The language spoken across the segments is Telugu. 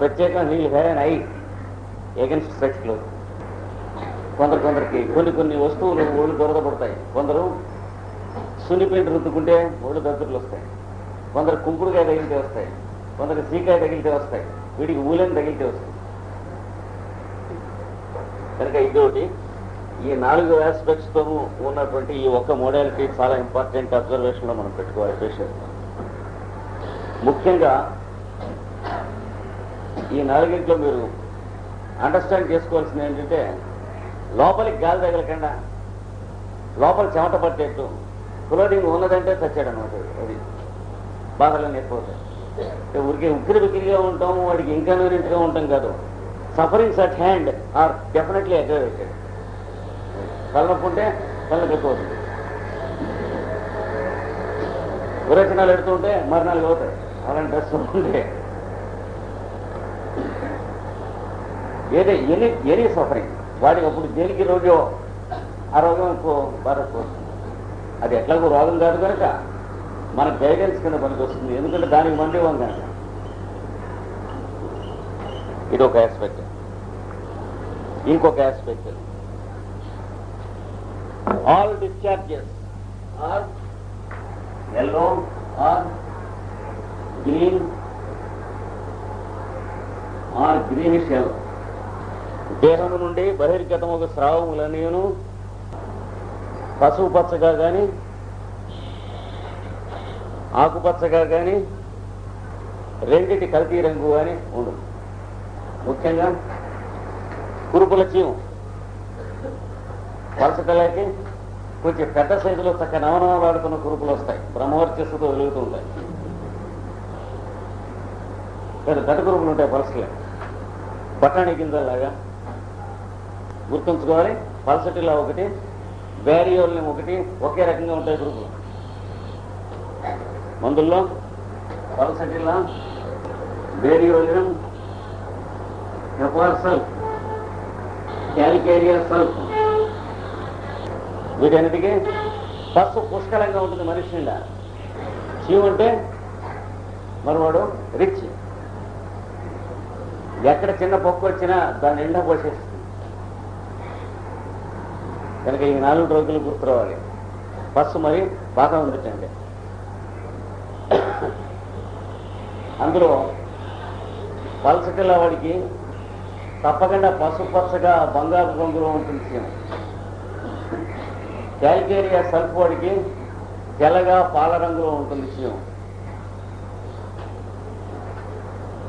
ప్రత్యేకంగా he have N I against such cloth. కొందరికి కొన్ని వస్తువులు ఒళ్ళు దొరద పడతాయి. కొందరు సున్నిపిండి రుద్దుకుంటే ఒళ్ళు దద్దుర్లు వస్తాయి. కొందరు కుంకుడుకాయ తగిలితే వస్తాయి. కొందరు సీకాయ తగిలితే వస్తాయి. వీడికి ఊలని తగిలితే వస్తాయి. కనుక ఇదొకటి. ఈ 4 ఆస్పెక్ట్స్తో ఉన్నటువంటి ఈ ఒక్క మోడాలిటీ చాలా ఇంపార్టెంట్ అబ్జర్వేషన్లో మనం పెట్టుకోవాలి పేషెంట్. ముఖ్యంగా ఈ 4 మీరు అండర్స్టాండ్ చేసుకోవాల్సింది ఏంటంటే, లోపలికి గాలి తగలకుండా లోపల చెమట పట్టేట్టు క్లోదింగ్ ఉన్నదంటే చచ్చాడు అనమాట. అది బాధలన్నీ ఎక్కువ ఊరికి ఉక్కిరిబిక్కిరిగా ఉంటాం, వాడికి ఇన్కన్వీనియంట్గా ఉంటాం కాదు. Sufferings at hand are definitely aggravated. తలనొప్పి ఉంటే తలనొప్పి ఎక్కువ అవుతుంది. విరేచనాలు ఎడుతుంటే మరణాలు అవుతాయి. అలాంటి డ్రెస్ ఉంటే ఎనీ సఫరింగ్ వాడికి అప్పుడు దేనికి రోగో ఆ రోగం ఎక్కువ బాధకు. అది ఎట్లాగో రోగం కాదు కనుక మన గైడెన్స్ కింద పనికి వస్తుంది. ఎందుకంటే దానికి మంది ఇవ్వం కనుక. ఇది ఒక ఆస్పెక్ట్. ఇంకొక aspect, all discharges are yellow or green or greenish yellow. దేహం నుండి బహిర్గతం ఒక స్రావములనేను పసుపు పచ్చగా కానీ ఆకుపచ్చగా కానీ రెండిటి కల్తీ రంగు కానీ ఉండదు. ముఖ్యంగా కురుపుల చీము పలసటలాకి కొంచెం పెద్ద సైజులో చక్క నవనవలాడుతున్న కురుపులు వస్తాయి. బ్రహ్మవర్చస్సుతో వెలుగుతూ ఉంటాయి. పెద్ద కురుపులు ఉంటాయి పలసలే, బఠానీ గింజల్లాగా. గుర్తుంచుకోవాలి, పలసటిలా ఒకటి, బ్యారియోల్ని ఒకటి, ఒకే రకంగా ఉంటాయి కురుపులు. మందుల్లో పలసటిలా, బేరియోలియం, హెపార్ సల్ఫ్, క్యాలికేరియా సల్ఫ్, వీటన్నిటికీ పసుపు పుష్కలంగా ఉంటుంది మనిషి నిండా. చీవు అంటే మరవాడు రిచ్. ఎక్కడ చిన్న పొక్కు వచ్చినా దాన్ని నిండా పోసేస్తుంది. కనుక ఈ 4 రోజులు గుర్తురావాలి. పసుపు మరి బాగా ఉందిటండి. అందులో పలసటిలా వాడికి తప్పకుండా పసుపు పచ్చగా బంగారు రంగులో ఉంటుంది చీమ. క్యాలికేరియా సల్ఫ్ వాడికి తెల్లగా పాల రంగులో ఉంటుంది చీమ.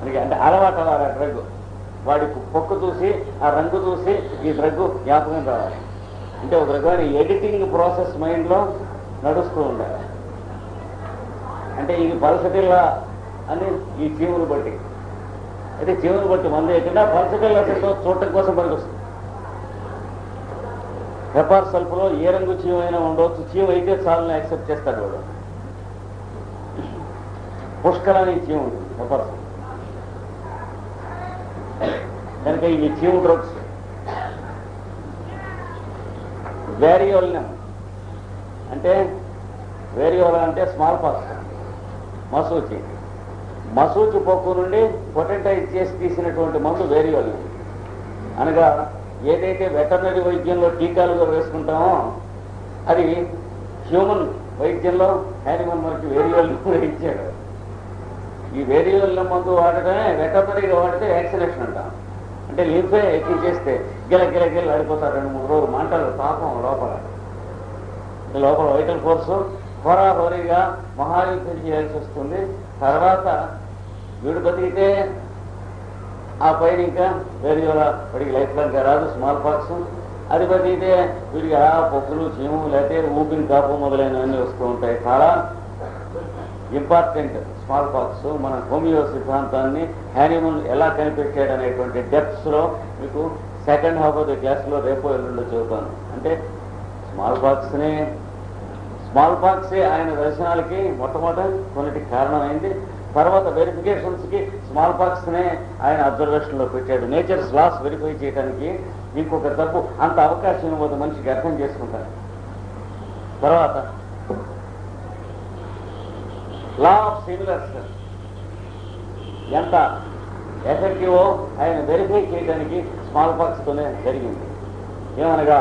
అంటే అలవాటు అవ్వాలి ఆ డ్రగ్. వాడి పొక్కు చూసి ఆ రంగు చూసి ఈ డ్రగ్ జ్ఞాపకం రావాలి. అంటే ఒక రకమైన ఎడిటింగ్ ప్రాసెస్ మైండ్లో నడుస్తూ ఉండాలి. అంటే ఇది పలసటిల్లా అని ఈ చీమును బట్టి, అయితే చీమును బట్టి మందు వేయకుండా పలసటిల్లా చూడటం కోసం పనికొస్తుంది. హెపార్ సల్ఫ్లో ఏ రంగు చీమ అయినా ఉండవచ్చు. చీమ అయితే చాలని యాక్సెప్ట్ చేస్తాడు వాడు. పుష్కరాన్ని చీమ ఉంటుంది హెపార్ సల్ఫ్. కనుక ఇవి చీము డ్రగ్స్. వేరియోలినం అంటే, వేరియోలా అంటే స్మాల్ పాక్స్, మసూచి. మసూచి పొక్కు నుండి పొటెంటైజ్ చేసి తీసినటువంటి మందు వేరియోలినం. అనగా ఏదైతే వెటర్నరీ వైద్యంలో టీకాలుగా వేసుకుంటామో అది హ్యూమన్ వైద్యంలో యానిమల్ మనకి వేరియోలినం ఇచ్చాడు. ఈ వేరియోలినం మందు వాడటమే వెటర్నరీగా వాడితే వ్యాక్సినేషన్ అంటాం. అంటే లింఫే ఎక్కించేస్తే గిల ఆడిపోతారు 2-3 రోజులు మంటలు పాపం లోపల వైటల్ ఫోర్సు హోరాహోరీగా మహాయుద్ధం చేయాల్సి వస్తుంది. తర్వాత వీడు బతికితే ఆ పైన ఇంకా వేరియోలా వాడికి లైఫ్ లాంగ్ రాదు. స్మాల్ పాక్స్ అది బతికితే వీడికి పొక్కులు చీము లేకపోతే ఊపిరి కాపు మొదలైనవన్నీ వస్తూ ఉంటాయి. చాలా ఇంపార్టెంట్ స్మాల్ పాక్స్. మన హోమియో సిద్ధాంతాన్ని హ్యానిమన్ ఎలా కనిపెట్టాడు అనేటువంటి డెప్త్స్లో మీకు సెకండ్ హాఫ్ ఆఫ్ ది క్లాస్లో రేపో ఎల్లుండో చెబుతాను. అంటే స్మాల్ పాక్సే ఆయన దర్శనాలకి మొట్టమొదటి కొన్నిటికి కారణమైంది. తర్వాత వెరిఫికేషన్స్కి స్మాల్ పాక్స్నే ఆయన అబ్జర్వేషన్లో పెట్టాడు. నేచర్స్ లాస్ వెరిఫై చేయడానికి ఇంకొక తప్పు అంత అవకాశం ఇవ్వదు, మనిషికి అర్థం చేసుకుంటారు. తర్వాత లా ఆఫ్ సిమిలర్స్ ఎంత ఎఫెక్టివ్ ఆయన వెరిఫై చేయడానికి స్మాల్ పాక్స్తోనే జరిగింది. ఏమనగా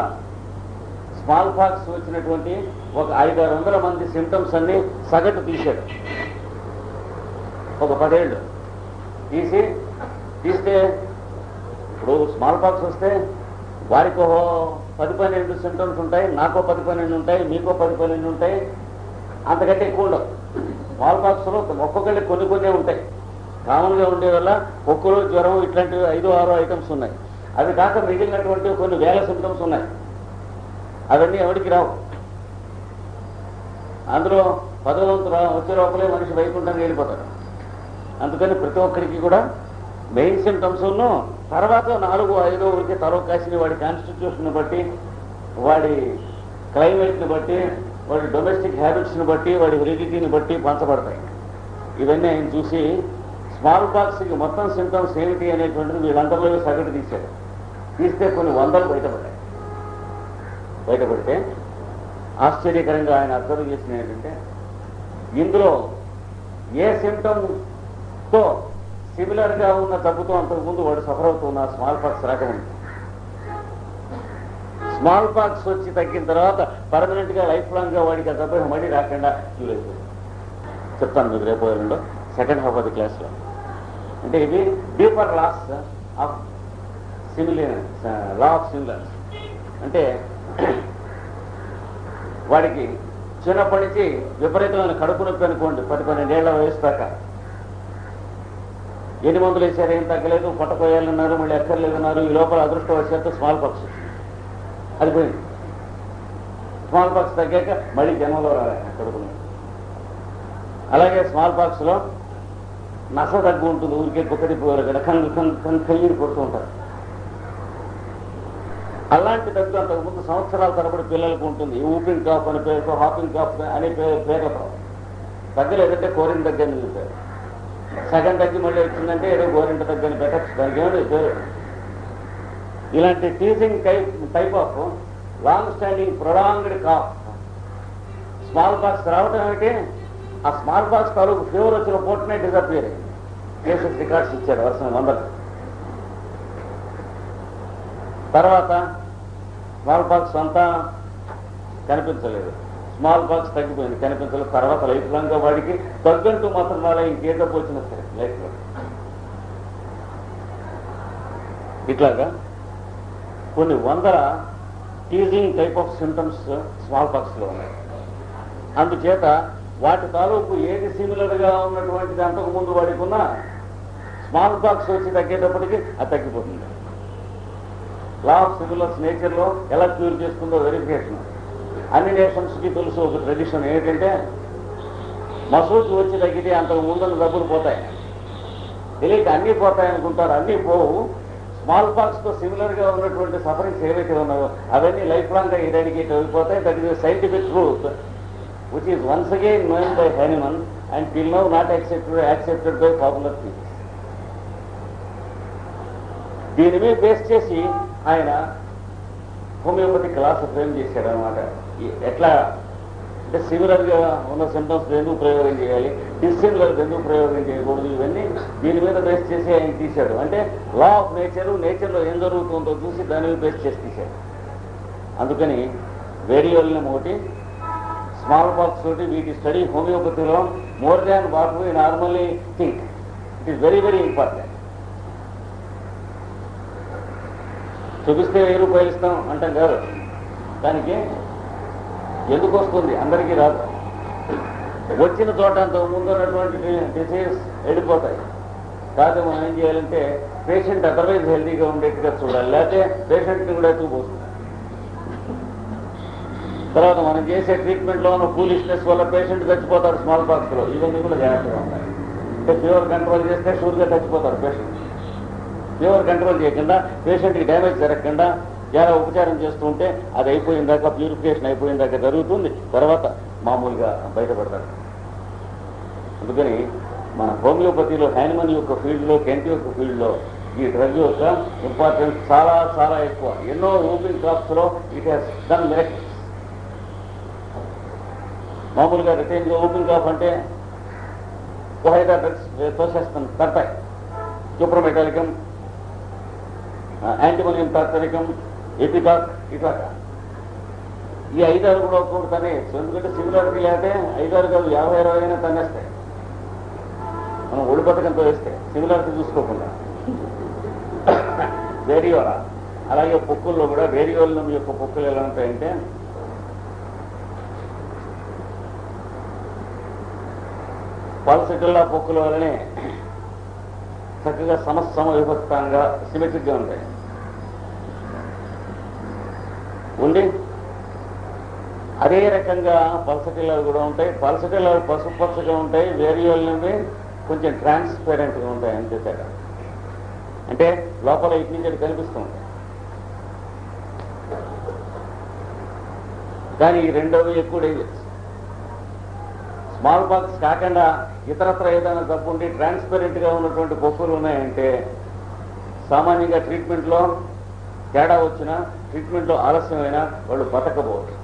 స్మాల్ పాక్స్ వచ్చినటువంటి ఒక 500-600 మంది సిమ్టమ్స్ అన్ని సగటు తీశాడు. ఒక 10 ఏళ్ళు తీస్తే ఇప్పుడు స్మాల్ పాక్స్ వస్తే వారికో 10-12 సిమ్టమ్స్ ఉంటాయి, నాకో 10-12 ఉంటాయి, మీకో 10-12 ఉంటాయి, అంతకంటే ఎక్కువ ఉండవు. స్మాల్ పాక్స్లో ఒక్కొక్కరికి కొన్ని ఉంటాయి. కామన్గా ఉండే వల్ల ఒక్కరు జ్వరం ఇట్లాంటివి 5-6 ఐటమ్స్ ఉన్నాయి. అవి కాక మిగిలినటువంటి కొన్ని వేల సిమ్టమ్స్ ఉన్నాయి. అవన్నీ ఎవరికి రావు. అందులో 10వ వంతు వచ్చే లోపలే మనిషి వైకుంఠంగా వెళ్ళిపోతాడు. అందుకని ప్రతి ఒక్కరికి కూడా మెయిన్ సిమ్టమ్స్ తర్వాత 4-5 ఊరికి తరవకాసిన వాడి కాన్స్టిట్యూషన్ బట్టి, వాడి క్లైమేట్ని బట్టి, వాడి డొమెస్టిక్ హ్యాబిట్స్ని బట్టి, వాడి హెరిడిటీని బట్టి పంచబడతాయి. ఇవన్నీ ఆయన చూసి స్మాల్ పాక్స్కి మొత్తం సిమ్టమ్స్ ఏమిటి అనేటువంటిది వీళ్ళందరిలో సగటు తీశాడు. తీస్తే కొన్ని 100 బయటపడితే ఆశ్చర్యకరంగా ఆయన అబ్జర్వ్ చేసిన ఏంటంటే ఇందులో ఏ సిమ్టమ్తో సిమిలర్గా ఉన్న జబ్బుతో అంతకుముందు వాడు సఫర్ అవుతున్న స్మాల్ పాక్స్ రాకముందు, స్మాల్ పాక్స్ వచ్చి తగ్గిన తర్వాత పర్మనెంట్గా లైఫ్ లాంగ్గా వాడికి ఆ జబ్బు మళ్ళీ రాకుండా క్యూర్ అయిపోయింది. చెప్తాను మీకు రేపు ఎల్లుండో సెకండ్ హాఫ్ ఆఫ్ ది క్లాస్లో. అంటే ఇది deeper laws of law of similars. అంటే వాడికి చిన్నప్పటి నుంచి విపరీతమైన కడుపు నొప్పి అనుకోండి, 10-12 ఏళ్ల వయసు దాకా ఎన్ని మందులు వేసారు, ఏం తగ్గలేదు, పొట్టపోయాలన్నారు, మళ్ళీ ఎక్కర్లేదన్నారు. ఈ లోపల అదృష్టవశాత్తు స్మాల్ పాక్స్ అది పోయింది. స్మాల్ పాక్స్ తగ్గాక మళ్ళీ జన్మలో రాలేదు కడుపు నొప్పి. అలాగే స్మాల్ పాక్స్లో నస తగ్గు ఉంటుంది, ఊరికే కుక్కడిపోయారు కదా, కన్నీరు కొడుతూ ఉంటారు. అలాంటి దగ్గు అంతకుముందు సంవత్సరాల తరబడి పిల్లలకు ఉంటుంది. ఊపింగ్ కాఫ్ అనే పేరుతో, హాపింగ్ కాఫ్ అనే పేర్లతో తగ్గలేదంటే కోరింత దగ్గర నిలిపారు. సగం తగ్గి మళ్ళీ వచ్చిందంటే ఏదో గోరింట దగ్గర పెట్టచ్చు, దానికి ఏమో పేరు. ఇలాంటి teasing type of long standing prolonged cough small pox రావటం ఏమిటి, ఆ స్మాల్ పాక్స్ తాలూకు ఫీవర్ వచ్చిన పూటనే డిజపియర్ అయింది. కేసెస్ రికార్డ్స్ ఇచ్చారు వర్షం 100. తర్వాత స్మాల్ పాక్స్ అంతా కనిపించలేదు, స్మాల్ పాక్స్ తగ్గిపోయింది, కనిపించలేదు. తర్వాత లైఫ్ లాంగ్గా వాడికి తగ్గంటూ మాత్రం వాళ్ళ ఇంకే డబ్బు వచ్చినా సరే లైఫ్లో ఇట్లాగా కొన్ని 100 teasing type of symptoms small పాక్స్లో ఉన్నాయి. అందుచేత వాటి తాలూకు ఏది సిమిలర్గా ఉన్నటువంటిది అంతకుముందు వాడికి ఉన్న స్మాల్ పాక్స్ వచ్చి తగ్గేటప్పటికి అది తగ్గిపోతుంది. లా ఆఫ్ సిమిలర్స్ నేచర్లో ఎలా క్యూర్ చేసుకుందో వెరిఫికేషన్. అన్ని నేషన్స్కి తెలుసు ఒక ట్రెడిషన్ ఏంటంటే మసూచి వచ్చి తగ్గితే అంతకు ముందున్న డబ్బులు పోతాయి. తెలియక అన్నీ పోతాయి అనుకుంటారు, అన్నీ పోవు. స్మాల్ పాక్స్తో సిమిలర్గా ఉన్నటువంటి సఫరింగ్స్ ఏవైతే ఉన్నాయో అవన్నీ లైఫ్ లాంగ్గా ఇరాడికేట్ అయిపోతాయి. That is scientific truth which is once again known by Hahnemann and till now not accepted by popular people. దీని మీద బేస్ చేసి ఆయన హోమియోపతి క్లాస్ ఫ్రేమ్ చేశాడు అనమాట. ఎట్లా అంటే సిమిలర్గా ఉన్న సిమ్టమ్స్ ఎందుకు ప్రయోగం చేయాలి, డిస్సిమిలర్ ఎందుకు ప్రయోగం చేయకూడదు, ఇవన్నీ దీని మీద బేస్ చేసి ఆయన తీశాడు. అంటే లా ఆఫ్ నేచర్లో ఏం జరుగుతుందో చూసి దాని మీద బేస్ చేసి తీశాడు. అందుకని వేరియోలినం ఒకటి, స్మాల్ పాక్స్ తోటి వీటి స్టడీ హోమియోపతిలో more than what we normally think. It is very very important. చూపిస్తే 1000 రూపాయలు ఇస్తాం అంటాం కాదు, దానికి ఎందుకు వస్తుంది అందరికీ రాదు. వచ్చిన చోట అంత ముందున్నటువంటి డిసీజ్ వెళ్ళిపోతాయి. కాదు మనం ఏం చేయాలంటే పేషెంట్ అదర్వైజ్ హెల్తీగా ఉండేట్టుగా చూడాలి, లేకపోతే పేషెంట్ని కూడా ఎత్తుకుపోతుంది. తర్వాత మనం చేసే ట్రీట్మెంట్లో ఉన్న ఫూలిష్నెస్ వల్ల పేషెంట్ చచ్చిపోతారు స్మాల్ పాక్స్లో. ఇవన్నీ కూడా జాగ్రత్తగా ఉంటాయి. అంటే ఫీవర్ కంట్రోల్ చేస్తే షూర్గా చచ్చిపోతారు పేషెంట్. ఫీవర్ కంట్రోల్ చేయకుండా, పేషెంట్కి డ్యామేజ్ జరగకుండా చాలా ఉపచారం చేస్తూ ఉంటే అది అయిపోయిన దాకా, ప్యూరిఫికేషన్ అయిపోయిన దాకా జరుగుతుంది. తర్వాత మామూలుగా బయటపడతారు. అందుకని మన హోమియోపతిలో హ్యానిమన్ యొక్క ఫీల్డ్లో, కెంట్ యొక్క ఫీల్డ్లో ఈ డ్రగ్ యొక్క ఇంపార్టెన్స్ చాలా చాలా ఎక్కువ. ఎన్నో రూపింగ్ క్రాప్స్లో ఇట్ హ్యాస్ డన్ మిరకిల్స్. మామూలుగా రిటైన్గా ఓపెన్ కాఫ్ అంటే 5 డ్రగ్స్ తోసేస్తాను తడతాయి. సూప్రమెటాలికం, యాంటిమోనియం టార్టరికం, ఎపిటాక్, ఇట్లా ఈ 5 కూడా ఒక్కొక్కటి తనేయచ్చు. ఎందుకంటే సిమిలారిటీ లేకపోతే 5 కాదు 50-60 అయినా తన్నేస్తాయి. మనం ఒడి పథకంతో వేస్తే సిమిలారిటీ చూసుకోకుండా. వేరియోలా అలాగే పొక్కుల్లో కూడా వేరియోలం యొక్క పొక్కులు ఎలా ఉంటాయంటే పల్సటిల్లా పొక్కుల వల్లనే చక్కగా సమసమ విభక్తంగా సిమెట్రిక్గా ఉంటాయి ఉండి అదే రకంగా పల్సటిల్లాలు కూడా ఉంటాయి. పల్సటిల్లాలు పసుపు పచ్చగా ఉంటాయి, వేరియోలవి కొంచెం ట్రాన్స్పరెంట్గా ఉంటాయి. అంతే తేడా. అంటే లోపల ఇటు నుంచి అది కనిపిస్తూ ఉంటాయి. కానీ ఈ రెండోవి ఎక్కువ డేంజర్స్. స్మాల్ పాక్స్ కాకుండా ఇతరత్ర ఏదైనా జబ్బు ఉండి ట్రాన్స్పరెంట్గా ఉన్నటువంటి పొక్కులు ఉన్నాయంటే సామాన్యంగా ట్రీట్మెంట్లో తేడా వచ్చినా, ట్రీట్మెంట్లో ఆలస్యమైనా వాళ్ళు బతకపోవచ్చు.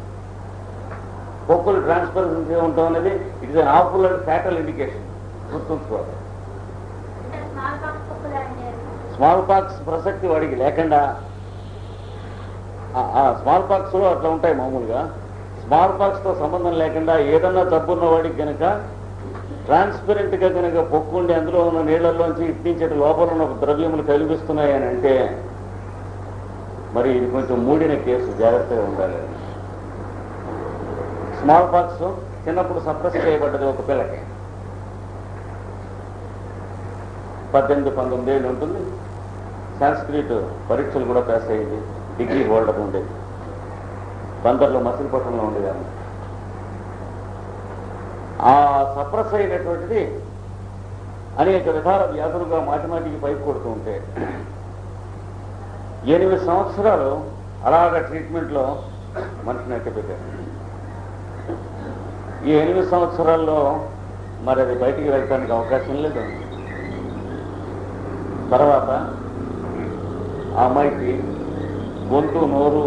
పొక్కులు ట్రాన్స్పరెన్సీ ఉండటం అనేది it is an awful and fatal indication. గుర్తుంచుకోవాలి. స్మాల్ పాక్స్ ప్రసక్తి వాడికి లేకుండా, స్మాల్ పాక్స్లో అట్లా ఉంటాయి మామూలుగా. స్మాల్ పాక్స్తో సంబంధం లేకుండా ఏదన్నా జబ్బున్న వాడికి కనుక ట్రాన్స్పరెంట్గా కనుక పొక్కుండి అందులో ఉన్న నీళ్లలోంచి ఇట్టించేటి లోపల ఉన్న ద్రవ్యములు కనిపిస్తున్నాయి అని అంటే మరి ఇది కొంచెం మూడిన కేసు, జాగ్రత్తగా ఉండాలి. స్మాల్ పాక్స్ చిన్నప్పుడు సప్రెస్ చేయబడ్డది ఒక పిల్లకి. 18-19 ఏళ్ళు ఉంటుంది. సాంస్క్రిట్ పరీక్షలు కూడా పాస్ అయ్యింది. డిగ్రీ హోల్డర్ ఉండేది. బందర్లో మసిలిపట్నంలో ఉండేదాన్ని. ఆ సప్రెస్ అయినటువంటిది అనేక విధాల వ్యాధులుగా మాటిమాటికి పైకి కొడుతూ ఉంటే 8 సంవత్సరాలు అలాగ ట్రీట్మెంట్లో మనిషిని అట్టపెట్టారు. ఈ 8 సంవత్సరాల్లో మరి అది బయటికి వెళ్ళడానికి అవకాశం లేదు. తర్వాత ఆ అమ్మాయికి గొంతు, నోరు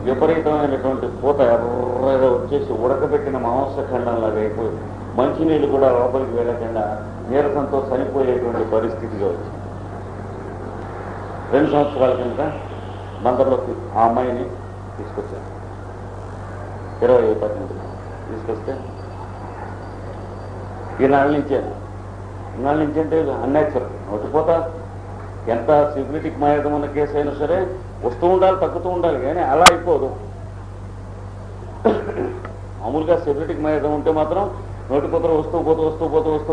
విపరీతమైనటువంటి పూత ఎర్రగా వచ్చేసి ఉడకబెట్టిన మాంసఖండంలాగా అయిపోయి మంచినీళ్ళు కూడా లోపలికి వెళ్ళకుండా నీరసంతో చనిపోయేటువంటి పరిస్థితిగా వచ్చింది. 2 సంవత్సరాల కింద బందర్లోకి ఆ అమ్మాయిని తీసుకొచ్చాను. 2018 తీసుకొస్తే ఈనాళ్ళ నుంచి అంటే అన్యాచురల్ నోటిపోతా. ఎంత సిబిలిటిక్ మాయదం ఉన్న కేసు అయినా సరే వస్తూ ఉండాలి, తగ్గుతూ ఉండాలి, కానీ అలా అయిపోదు. మామూలుగా సిబిలిటిక్ మాయదం ఉంటే మాత్రం నోటిపోతలు వస్తూ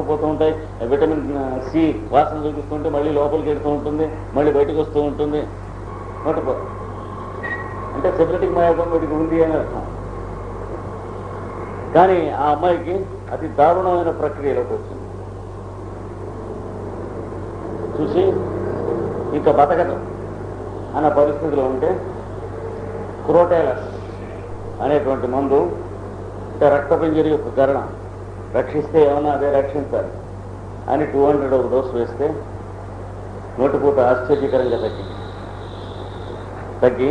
పోతూ ఉంటాయి. విటమిన్ సి వాసన చూపిస్తుంటే మళ్ళీ లోపలికి వెళ్తూ ఉంటుంది, మళ్ళీ బయటకు వస్తూ ఉంటుంది. నోటిపోత అంటే సిబిలిటిక్ మాయదం వీటికి ఉంది అని అర్థం. కానీ ఆ అమ్మాయికి అతి దారుణమైన ప్రక్రియలోకి వచ్చింది. చూసి ఇంకా బతకడం అన్న పరిస్థితిలో ఉంటే క్రోటైలస్ అనేటువంటి మందు, అంటే రక్తపింజరి యొక్క గరణ రక్షిస్తే ఏమన్నా అదే రక్షించాలి అని 200 ఒక డోసు వేస్తే నోటిపూట ఆశ్చర్యకరంగా తగ్గి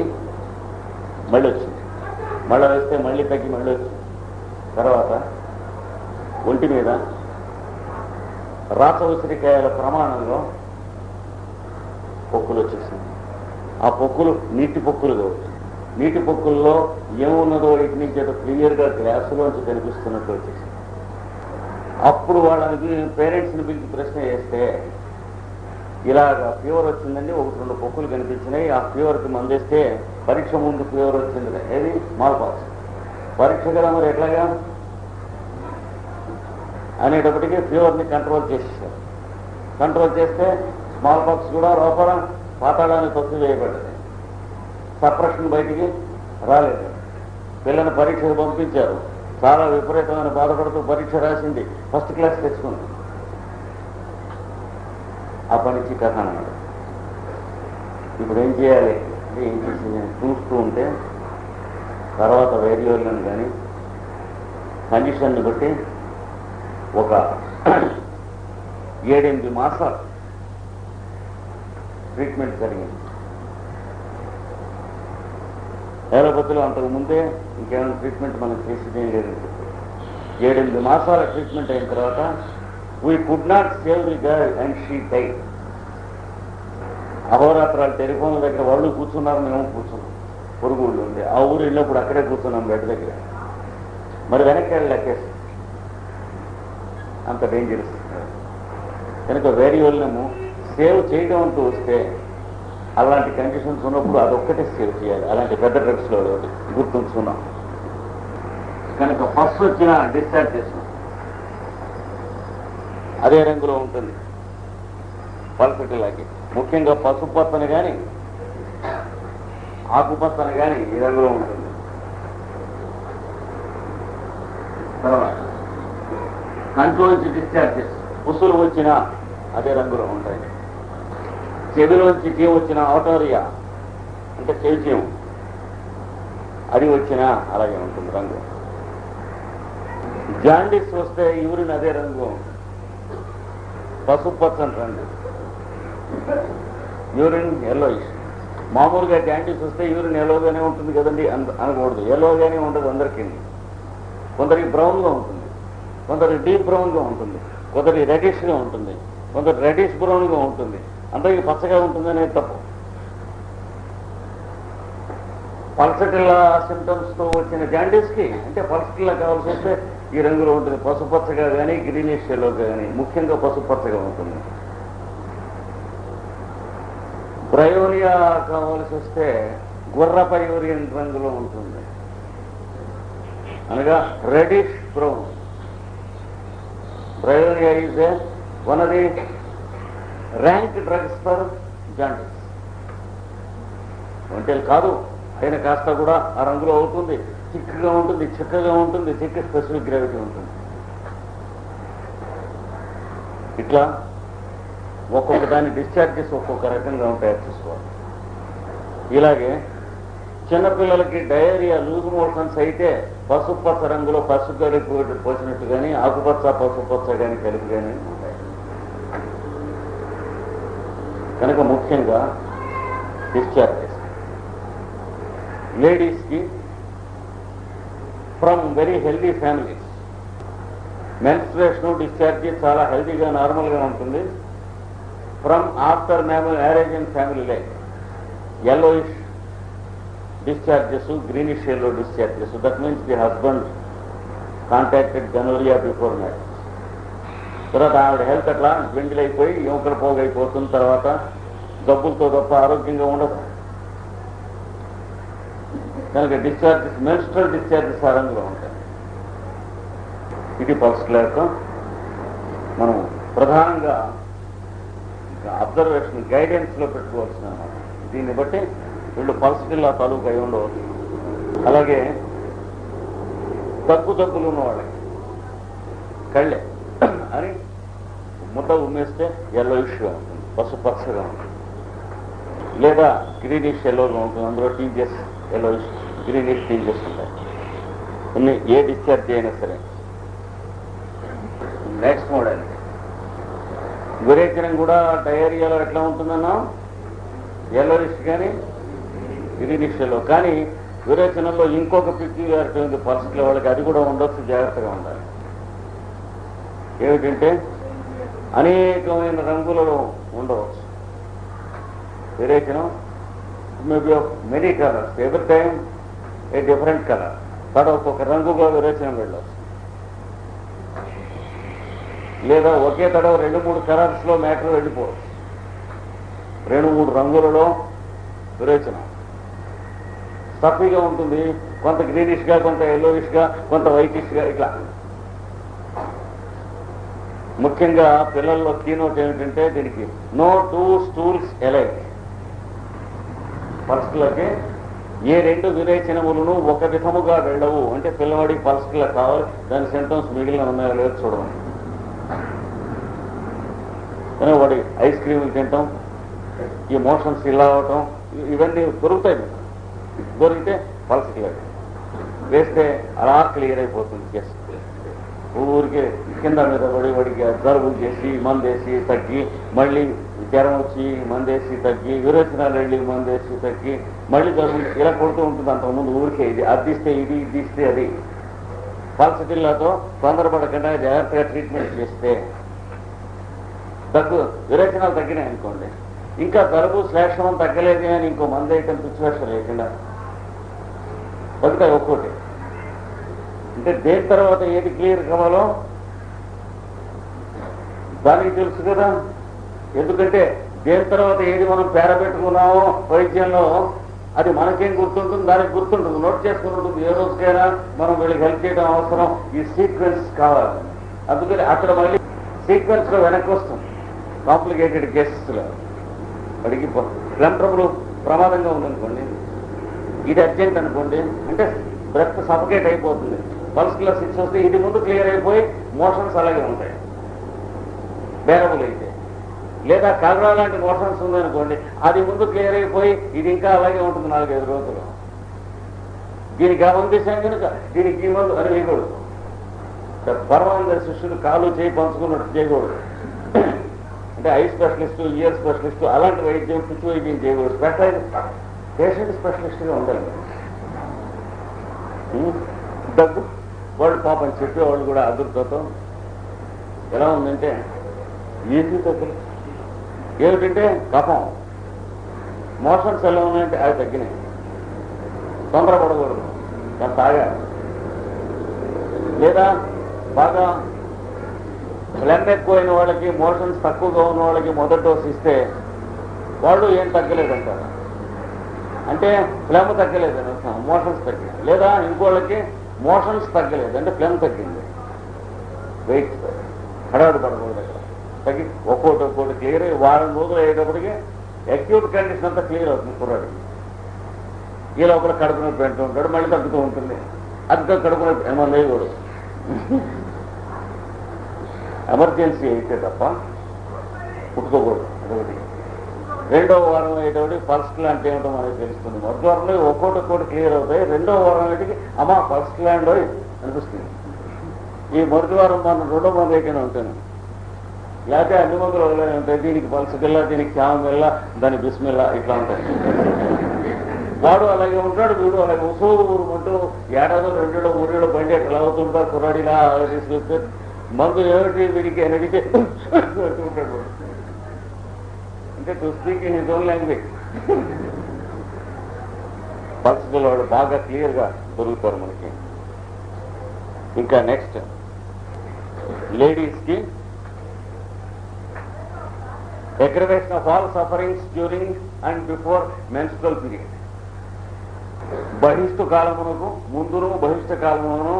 మళ్ళీ వచ్చింది. మళ్ళీ వేస్తే మళ్ళీ తగ్గి మళ్ళీ వచ్చింది. తర్వాత ఒంటి మీద రాస ఉసిరికాయల ప్రమాణంలో పొక్కులు వచ్చేసింది. ఆ పొక్కులు నీటి పొక్కులుగా వచ్చింది. నీటి పొక్కుల్లో ఏమున్నదో ఇటు నుంచి అటు క్లియర్గా గ్లాసులోంచి కనిపిస్తున్నట్టు వచ్చేసింది. అప్పుడు వాళ్ళని పేరెంట్స్ని పిలిచి ప్రశ్న చేస్తే ఇలాగా ఫీవర్ వచ్చిందండి, 1-2 పొక్కులు కనిపించినాయి, ఆ ఫీవర్కి మందేస్తే పరీక్ష ముందు ఫీవర్ వచ్చింది, ఏది స్మాల్ పాక్స్. పరీక్ష కదా మరి ఎట్లాగా అనేటప్పటికీ ఫీవర్ని కంట్రోల్ చేసేసారు. కంట్రోల్ చేస్తే స్మాల్ పాక్స్ కూడా లోపల పాతాళాన్ని తొక్కి వేయబడ్డది. సప్రెషన్ బయటికి రాలేదు. పిల్లని పరీక్షకు పంపించారు. చాలా విపరీతమైన బాధపడుతూ పరీక్ష రాసింది, ఫస్ట్ క్లాస్ తెచ్చుకుంది. ఆ పనికి కథ అన్నమాట. ఇప్పుడు ఏం చేయాలి అంటే ఏం చేసింది చూస్తూ ఉంటే తర్వాత వేరియోలను కానీ కండిషన్ని బట్టి ఒక 7-8 మాసాలు ట్రీట్మెంట్ జరిగింది. ఏలోపతిలో అంతకు ముందే ఇంకేమైనా ట్రీట్మెంట్ మనం చేసేదేం లేదని చెప్పి 7-8 మాసాల ట్రీట్మెంట్ అయిన తర్వాత we could not save the girl and she died. అహోరాత్రాలు టెలిఫోన్ల దగ్గర వాళ్ళు కూర్చున్నారు, మేము కూర్చున్నాం. పొరుగు ఊళ్ళు ఉంది, ఆ ఊరు వెళ్ళినప్పుడు అక్కడే కూర్చున్నాం బెడ్ దగ్గర. మరి వెనక్కి వెళ్ళి లెక్కేసి అంత డేంజరస్. కనుక వేరియబుల్ను సేవ్ చేయడం అంటూ వస్తే అలాంటి కండిషన్స్ ఉన్నప్పుడు అదొక్కటే సేవ్ చేయాలి. అలాంటి పెద్ద డ్రగ్స్లో గుర్తుంచుకున్నాం. కనుక ఫస్ట్ వచ్చిన డిశ్చార్జ్ చేసిన అదే రంగులో ఉంటుంది పల్సటిలాకి. ముఖ్యంగా పసుపచ్చని కానీ ఆకుపచ్చని కానీ ఈ రంగులో ఉంటుంది. తర్వాత కంట్లోంచి డిశ్చార్జెస్ పుసులు వచ్చినా అదే రంగులో ఉంటాయి. చెవిలోంచి చీమ వచ్చిన ఆటోరియా అంటే చెవి చీమ అది వచ్చినా అలాగే ఉంటుంది రంగు. జాండిస్ వస్తే యూరిన్ అదే రంగు, పసుపు పచ్చని రంగు. Urine yellowish. మామూలుగా జాండిస్ వస్తే యూరిన్ ఎల్లోగానే ఉంటుంది కదండి అనకూడదు. ఎల్లోగానే ఉండదు అందరికీ. కొందరికి బ్రౌన్గా ఉంటుంది, కొందరికి డీప్ బ్రౌన్గా ఉంటుంది, కొందరికి రెడిష్గా ఉంటుంది, కొందరు రెడిష్ బ్రౌన్గా ఉంటుంది, అందరికీ పచ్చగా ఉంటుందనే తప్పు. పల్సటిల్లా సిమ్టమ్స్తో వచ్చిన జాండీస్కి అంటే పల్సటిల్లా కావాల్సి వస్తే ఈ రంగులో ఉంటుంది, పసుపచ్చగా కానీ గ్రీనిష్ ఎల్లోగా కానీ, ముఖ్యంగా పసుపచ్చగా ఉంటుంది. బ్రయోనియా కావాల్సి వస్తే గుర్రపై యూరియన్ రంగులో ఉంటుంది, అనగా reddish brown. Bryonia is one of the rank drugs for jaundice. ఒంటేలు కాదు అయినా కాస్త కూడా ఆ రంగులో అవుతుంది, చిక్కగా ఉంటుంది, చిక్కగా ఉంటుంది, చిక్క స్పెసిఫిక్ గ్రావిటీ ఉంటుంది. ఇట్లా ఒక్కొక్క దాని డిశ్చార్జెస్ ఒక్కొక్క రకంగా ఉంటాయి, చూసుకోవాలి. ఇలాగే చిన్నపిల్లలకి డయేరియా లూజ్ మోషన్స్ అయితే పసుపచ్చ రంగులో పసుపు కలిపి పోసినట్టు కానీ ఆకుపచ్చ పసుపచ్చ కానీ కలిపి కానీ ఉంటాయి. కనుక ముఖ్యంగా డిశ్చార్జెస్ లేడీస్కి from very healthy families menstruation discharge చాలా హెల్దీగా నార్మల్గా ఉంటుంది. From after marriage and family life yellowish discharges, greenish yellow discharges. So that means the husband contacted gonorrhea before marriage. తర్వాత ఆవిడ హెల్త్ అట్లా ట్వింకిల్ అయిపోయి యువకల పోగైపోతున్న తర్వాత జబ్బులతో తప్ప ఆరోగ్యంగా ఉండదు. కనుక డిశ్చార్జెస్ మెన్స్ట్రల్ డిశ్చార్జెస్ ఆ రంగులో ఉంటాయి. ఇది పల్సటిల్లాతో మనం ప్రధానంగా అబ్జర్వేషన్ గైడెన్స్లో పెట్టుకోవాల్సిన అన్నమాట. దీన్ని బట్టి వీళ్ళు పల్సటిల్లా తాలూకు అయి ఉండవచ్చు. అలాగే దగ్గులు ఉన్న వాళ్ళకి కళ్ళే అని ముద్ద ఉమ్మేస్తే ఎల్లోయిష్గా ఉంటుంది, పసుపచ్చగా ఉంటుంది, లేదా గ్రీనిష్ ఎల్లోగా ఉంటుంది. అందులో టీజెస్ ఎల్లోయిష్ గ్రీనిష్ టీజెస్ ఉంటాయి. కొన్ని ఏ డిశ్చార్జ్ అయినా సరే. నెక్స్ట్ మోడల్ విరేచనం కూడా డయేరియాలో ఎట్లా ఉంటుందన్నా ఎల్లోయిష్ కానీ గ్రీనిష్ ఎల్లో. కానీ విరేచనంలో ఇంకొక పిక్యులారిటీ ఉంది పల్సటిల్ వాళ్ళకి, అది కూడా ఉండొచ్చు, జాగ్రత్తగా ఉండాలి. ఏమిటంటే అనేకమైన రంగులలో ఉండవచ్చు విరేచనం. Maybe of many colours, every time a different colour. తర్వాత ఒక్కొక్క రంగుగా విరేచనం వెళ్ళవచ్చు, లేదా ఒకే తడవ 2-3 కలర్స్లో మ్యాటర్ వెళ్ళిపోవచ్చు. 2-3 రంగులలో విరేచనం స్టఫీగా ఉంటుంది, కొంత గ్రీనిష్గా, కొంత ఎల్లోయిష్గా, కొంత వైటిష్గా. ఇట్లా ముఖ్యంగా పిల్లల్లో కీనోట్ ఏమిటంటే దీనికి నో 2 stools alike. పల్సటిల్లాకి ఏ 2 విరేచనములను ఒక విధముగా వెళ్ళవు. అంటే పిల్లవాడికి పల్సటిల్లా కావాలి, దాని సింటమ్స్ మిగిలిన ఉన్నాయో లేదో చూడడం. కానీ వాడి ఐస్ క్రీములు తింటాం, ఈ మోషన్స్ ఇలా అవటం, ఇవన్నీ దొరుకుతాయి. దొరికితే పల్సటిల్లా వేస్తే అలా క్లియర్ అయిపోతుంది కేసు. ఊరికే కింద మీద వాడికి జలుబులు చేసి మందేసి తగ్గి, మళ్ళీ జ్వరం వచ్చి మందేసి తగ్గి, విరోచనాలు వెళ్ళి మందేసి తగ్గి, మళ్ళీ జలుబు ఇలా కొడుతూ ఉంటుంది. అంతకుముందు ఊరికే ఇది అద్దిస్తే ఇది, ఇదిస్తే అది. పల్సటిల్లాతో తొందరపడకుండా జాగ్రత్తగా ట్రీట్మెంట్ చేస్తే విరేచనాలు తగ్గినాయి అనుకోండి, ఇంకా జలుబు శ్లేషణం తగ్గలేదు అని ఇంకో మంది అయితే పిచ్చివేషం లేకుండా బతుకాయి ఒక్కోటి. అంటే దేని తర్వాత ఏది క్లియర్ కావాలో దానికి తెలుసు కదా. ఎందుకంటే దేని తర్వాత ఏది మనం పేరబెట్టుకున్నామో వైద్యంలో అది మనకేం గుర్తుంటుంది, దానికి గుర్తుంటుంది, నోట్ చేసుకుని ఉంటుంది. ఏ రోజుకైనా మనం వీళ్ళకి హెల్ప్ చేయడం అవసరం. ఈ సీక్వెన్స్ కావాలి. అందుకని అక్కడ మళ్ళీ సీక్వెన్స్ లో వెనక్కి వస్తుంది. కాంప్లికేటెడ్ కేసెస్లో అడిగి ప్లమ్ ట్రబుల్ ప్రమాదంగా ఉందనుకోండి, ఇది అర్జెంట్ అనుకోండి, అంటే బ్రెత్ సఫకేట్ అయిపోతుంది. పల్స్లో 6 వస్తే ఇది ముందు క్లియర్ అయిపోయి మోషన్స్ అలాగే ఉంటాయి బేరబుల్ అయితే. లేదా కలరా లాంటి మోషన్స్ ఉందనుకోండి, అది ముందు క్లియర్ అయిపోయి ఇది ఇంకా అలాగే ఉంటుంది 4-5 రోజులు. దీనికి ఆ మంది చేశాం కనుక దీనికి ఈ మందు అని వేయకూడదు. పరమానంద శిష్యుడు కాలు చేయి పంచుకున్నట్టు చేయకూడదు. అంటే ఐ స్పెషలిస్టు, ఇయర్ స్పెషలిస్టు అలాంటి వైద్యం పిచ్చి వైద్యం చేయకూడదు. పేషెంట్ స్పెషలిస్ట్గా ఉండాలి. దగ్గు వాళ్ళు పాపం చెప్పేవాళ్ళు కూడా అదుర్తో ఎలా ఉందంటే ఏసీ తగ్గులు ఏమిటంటే కఫం, మోషన్స్ ఎలా ఉన్నాయంటే అవి తగ్గినాయి. తొందరపడకూడదు, కానీ తాగాలి. లేదా బాగా ఫ్లెమ్ ఎక్కువైన వాళ్ళకి, మోషన్స్ తక్కువగా ఉన్న వాళ్ళకి మొదటి డోసు ఇస్తే వాళ్ళు ఏం తగ్గలేదంటారు. అంటే ఫ్లెమ్ తగ్గలేదని అర్థం, మోషన్స్ తగ్గింది. లేదా ఇంకోళ్ళకి మోషన్స్ తగ్గలేదు అంటే ఫ్లెమ్ తగ్గింది. వెయిట్ హడాడు పడకూడదు అక్కడ, తగ్గి ఒక్కోటి క్లియర్ అయ్యి వారం రోజులు అయ్యేటప్పటికి అక్యూట్ కండిషన్ అంతా క్లియర్ అవుతుంది కుర్రాడికి. ఈ లోపల కడుపు నొప్పి పెంటూ ఉంటాడు, మళ్ళీ తగ్గుతూ ఉంటుంది. అది కడుపు నొప్పి ఏమన్నా లేకూడదు. ఎమర్జెన్సీ అయితే తప్ప పుట్టుకోకూడదు. అదొకటి. రెండో వారం అయ్యేటప్పటికి పల్స్ క్లాంట్ ఏమిటో మనకి తెలుస్తుంది. మొదటి వారంలో ఒక్కోటి క్లియర్ అవుతాయి. రెండో వారం అయ్యేటికి అమ్మా పల్స్ క్లాంట్ అనిపిస్తుంది. ఈ మొదటి వారం మనం రెండో మంది అయితేనే ఉంటాను, లేకపోతే అన్ని మందులు వదిలేనే ఉంటాయి. దీనికి పల్స్ గిల్ల, దీనికి క్షామం వెళ్ళ, దాని బిస్మిల్లా ఇట్లా ఉంటాయి. వాడు అలాగే ఉంటాడు, వీడు అలాగే ఉసూరుమంటూ ఏడాదో 2 ఏళ్ళు 3 ఏళ్ళు బండి ఎట్లా అవుతుంటారు. కుర్రాడిలా తీసుకొస్తే మందు ఏమిటి వీడికి అని అడిగితే ఉంటాడు. అంటే to speak in his own language. Pulse వాడు బాగా క్లియర్గా దొరుకుతారు మనకి. ఇంకా నెక్స్ట్ లేడీస్కి aggravation of all sufferings during and before menstrual period. బహిష్టు కాలమునకు ముందును బహిష్ట కాలమును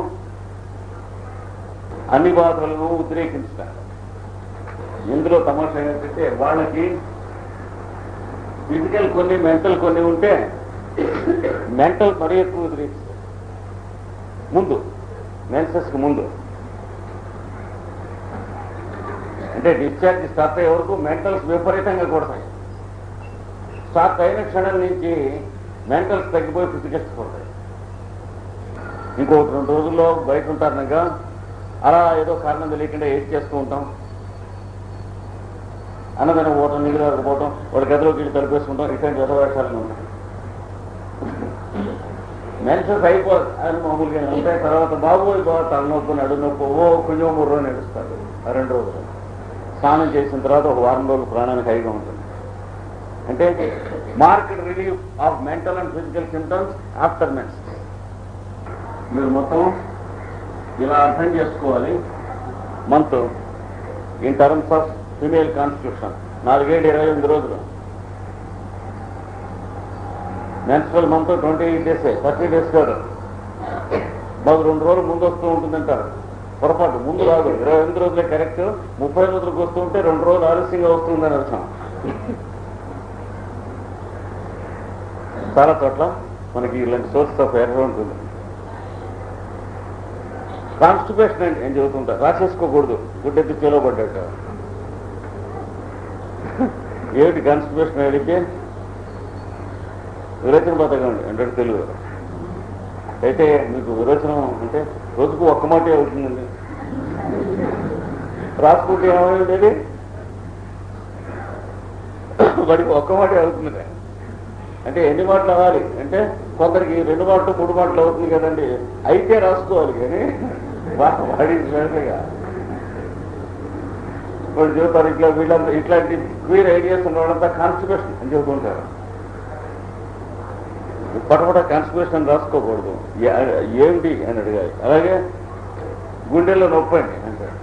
అన్ని బాధలను ఉద్రేకించుతారు. ఇందులో తమాషా ఏంటంటే వాళ్ళకి ఫిజికల్ కొన్ని, మెంటల్ కొన్ని ఉంటే మెంటల్ మరీ ఎక్కువ ఉద్రేకిస్తారు. ముందు మెన్సెస్కి ముందు అంటే డిశ్చార్జ్ స్టార్ట్ అయ్యే వరకు మెంటల్స్ విపరీతంగా కొడతాయి. స్టార్ట్ అయిన క్షణం నుంచి మెంటల్స్ తగ్గిపోయి ఫిజికల్స్ కొడతాయి. ఇంకొక 2 రోజుల్లో బయట ఉంటారనగా అలా ఏదో కారణం తెలియకుండా ఏది చేస్తూ ఉంటాం. అన్నదానం పోవటం, నిధులు రాకపోవటం, వాడి గదిలోకి వెళ్ళి తలిపేసుకుంటాం, ఇట్లాంటి వ్యవహారాలు ఉంటాయి. మెన్సెస్ అని మామూలుగా ఉంటాయి. తర్వాత బాబోయ్ బాగా తలనొప్పి, నడునొప్పి, కొంచెం 3 రోజులు నడుస్తారు. 2 రోజులు స్నానం చేసిన తర్వాత ఒక వారం రోజులు ప్రాణానికి హైగా ఉంటుంది. అంటే market relief of mental and physical symptoms after menses. మీరు మొత్తం ఇలా అర్థం చేసుకోవాలి. Month in terms of female constitution 4 ఏళ్ళు 28 రోజులు. మెన్స్ట్రల్ మంత్ 28 డేస్, 30 డేస్ కాదు. మాకు 2 రోజులు ముందు వస్తూ ఉంటుందంటారు. పొరపాటు, ముందు రాదు. 28 రోజులే కరెక్ట్. 30 రోజులకు వస్తూ ఉంటే 2 రోజులు ఆలస్యంగా వస్తుందని అర్థం. చాలా చోట్ల మనకి ఇలాంటి సోర్స్ ఆఫ్ ఎర్రర్ ఉంటుంది. కాన్స్టిపేషన్ అంటే ఏం చెబుతుంటారు, రాసేసుకోకూడదు, గుడ్డెత్తి చేలో పడ్డాక. ఏమిటి కాన్స్టిపేషన్ అడిగితే విరోచన పథకం అంటే తెలుగు. అయితే మీకు విరోచనం అంటే రోజుకు ఒక్క మాటే అవుతుందండి. రాసుకుంటే ఏమైంది, వాడికి ఒక్క మాటే అవుతుంది. అంటే ఎన్ని మాటలు అవ్వాలి అంటే కొందరికి 2 మాటలు 3 మాటలు అవుతుంది కదండి. అయితే రాసుకోవాలి, కానీ వాడి వాళ్ళు చెబుతారు ఇట్లా వీళ్ళంతా ఇట్లాంటి క్లియర్ ఐడియాస్ ఉన్న వాళ్ళంతా కాన్స్టిట్యూషన్ అని చెబుతుంటారు. పటపట కాన్స్టిట్యూషన్ రాసుకోకూడదు, ఏమిటి అని అడిగాలి. అలాగే గుండెల్లో నొప్పి అండి అంటారు,